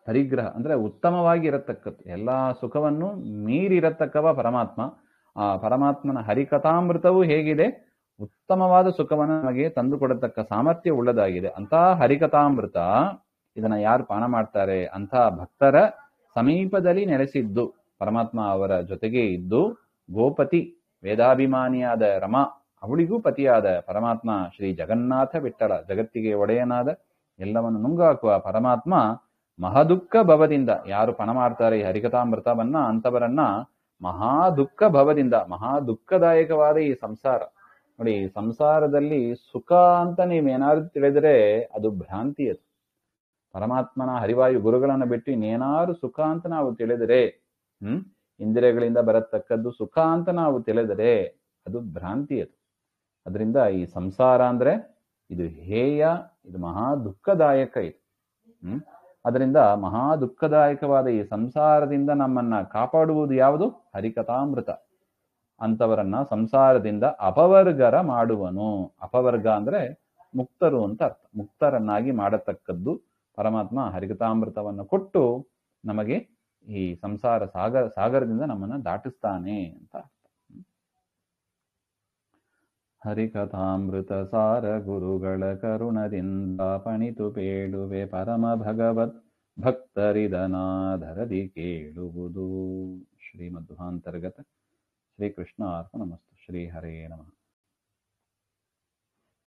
ಪರಿಗ್ರಹ ಅಂದ್ರೆ ಉತ್ತಮವಾಗಿ ಇರತಕ್ಕದ್ದು, ಎಲ್ಲಾ ಸುಖವನ್ನು ಮೀರಿರತಕ್ಕವ ಪರಮಾತ್ಮ. ಆ ಪರಮಾತ್ಮನ ಹರಿಕಥಾಮೃತವು ಹೇಗಿದೆ? ಉತ್ತಮವಾದ ಸುಖವನ್ನು ನಮಗೆ ತಂದುಕೊಡತಕ್ಕ ಸಾಮರ್ಥ್ಯ ಉಳ್ಳದಾಗಿದೆ. ಅಂತಹ ಹರಿಕಥಾಮೃತ ಇದನ್ನ ಯಾರು ಪಾನ ಮಾಡ್ತಾರೆ? ಅಂತಹ ಭಕ್ತರ ಸಮೀಪದಲ್ಲಿ ನೆಲೆಸಿದ್ದು, ಪರಮಾತ್ಮ ಅವರ ಜೊತೆಗೆ ಇದ್ದು, ಗೋಪತಿ ವೇದಾಭಿಮಾನಿಯಾದ ರಮಾ, ಅವಳಿಗೂ ಪತಿಯಾದ ಪರಮಾತ್ಮ ಶ್ರೀ ಜಗನ್ನಾಥ ವಿಠಲ, ಜಗತ್ತಿಗೆ ಒಡೆಯನಾದ ಎಲ್ಲವನ್ನು ನುಂಗಾಕುವ ಪರಮಾತ್ಮ ಮಹಾದುಃಖ ಭವದಿಂದ ಯಾರು ಪಾನ ಮಾಡ್ತಾರೆ ಈ ಹರಿಕಥಾಮೃತವನ್ನ, ಅಂತವರನ್ನ ಮಹಾದುಃಖ ಭವದಿಂದ, ಮಹಾ ದುಃಖದಾಯಕವಾದ ಈ ಸಂಸಾರ. ನೋಡಿ, ಈ ಸಂಸಾರದಲ್ಲಿ ಸುಖ ಅಂತ ನೀವೇನಾದ್ರು ತಿಳಿದ್ರೆ ಅದು ಭ್ರಾಂತಿ. ಅದು ಪರಮಾತ್ಮನ ಹರಿವಾಯು ಗುರುಗಳನ್ನ ಬಿಟ್ಟು ಇನ್ನೇನಾದ್ರು ಸುಖ ಅಂತ ನಾವು ತಿಳಿದರೆ, ಇಂದ್ರಿಯಗಳಿಂದ ಬರತಕ್ಕದ್ದು ಸುಖ ಅಂತ ನಾವು ತಿಳಿದರೆ ಅದು ಭ್ರಾಂತಿ. ಅದು ಅದರಿಂದ ಈ ಸಂಸಾರ ಅಂದ್ರೆ ಇದು ಹೇಯ, ಇದು ಮಹಾ ದುಃಖದಾಯಕ. ಇದು ಅದರಿಂದ ಮಹಾ ದುಃಖದಾಯಕವಾದ ಈ ಸಂಸಾರದಿಂದ ನಮ್ಮನ್ನ ಕಾಪಾಡುವುದು ಯಾವುದು? ಹರಿಕಥಾಮೃತ. ಅಂತವರನ್ನ ಸಂಸಾರದಿಂದ ಅಪವರ್ಗರ ಮಾಡುವನು. ಅಪವರ್ಗ ಅಂದ್ರೆ ಮುಕ್ತರು ಅಂತ ಅರ್ಥ. ಮುಕ್ತರನ್ನಾಗಿ ಮಾಡತಕ್ಕದ್ದು ಪರಮಾತ್ಮ ಹರಿಕಥಾಮೃತವನ್ನು ಕೊಟ್ಟು ನಮಗೆ ಈ ಸಂಸಾರ ಸಾಗರದಿಂದ ನಮ್ಮನ್ನ ದಾಟಿಸ್ತಾನೆ ಅಂತ ಅರ್ಥ. ಹರಿಕಥಾಮೃತ ಸಾರ ಗುರುಗಳ ಕರುಣದಿಂದ ಪಣಿತು ಪೇಳುವೆ ಪರಮ ಭಗವತ್ ಭಕ್ತರಿದನಾಧರದಿ ಕೇಳುವುದು. ಶ್ರೀಮಧ್ವಾಂತರ್ಗತ ಶ್ರೀಕೃಷ್ಣ ಅರ್ಪಣಮಸ್ತು. ಶ್ರೀ ಹರೇ ನಮಃ.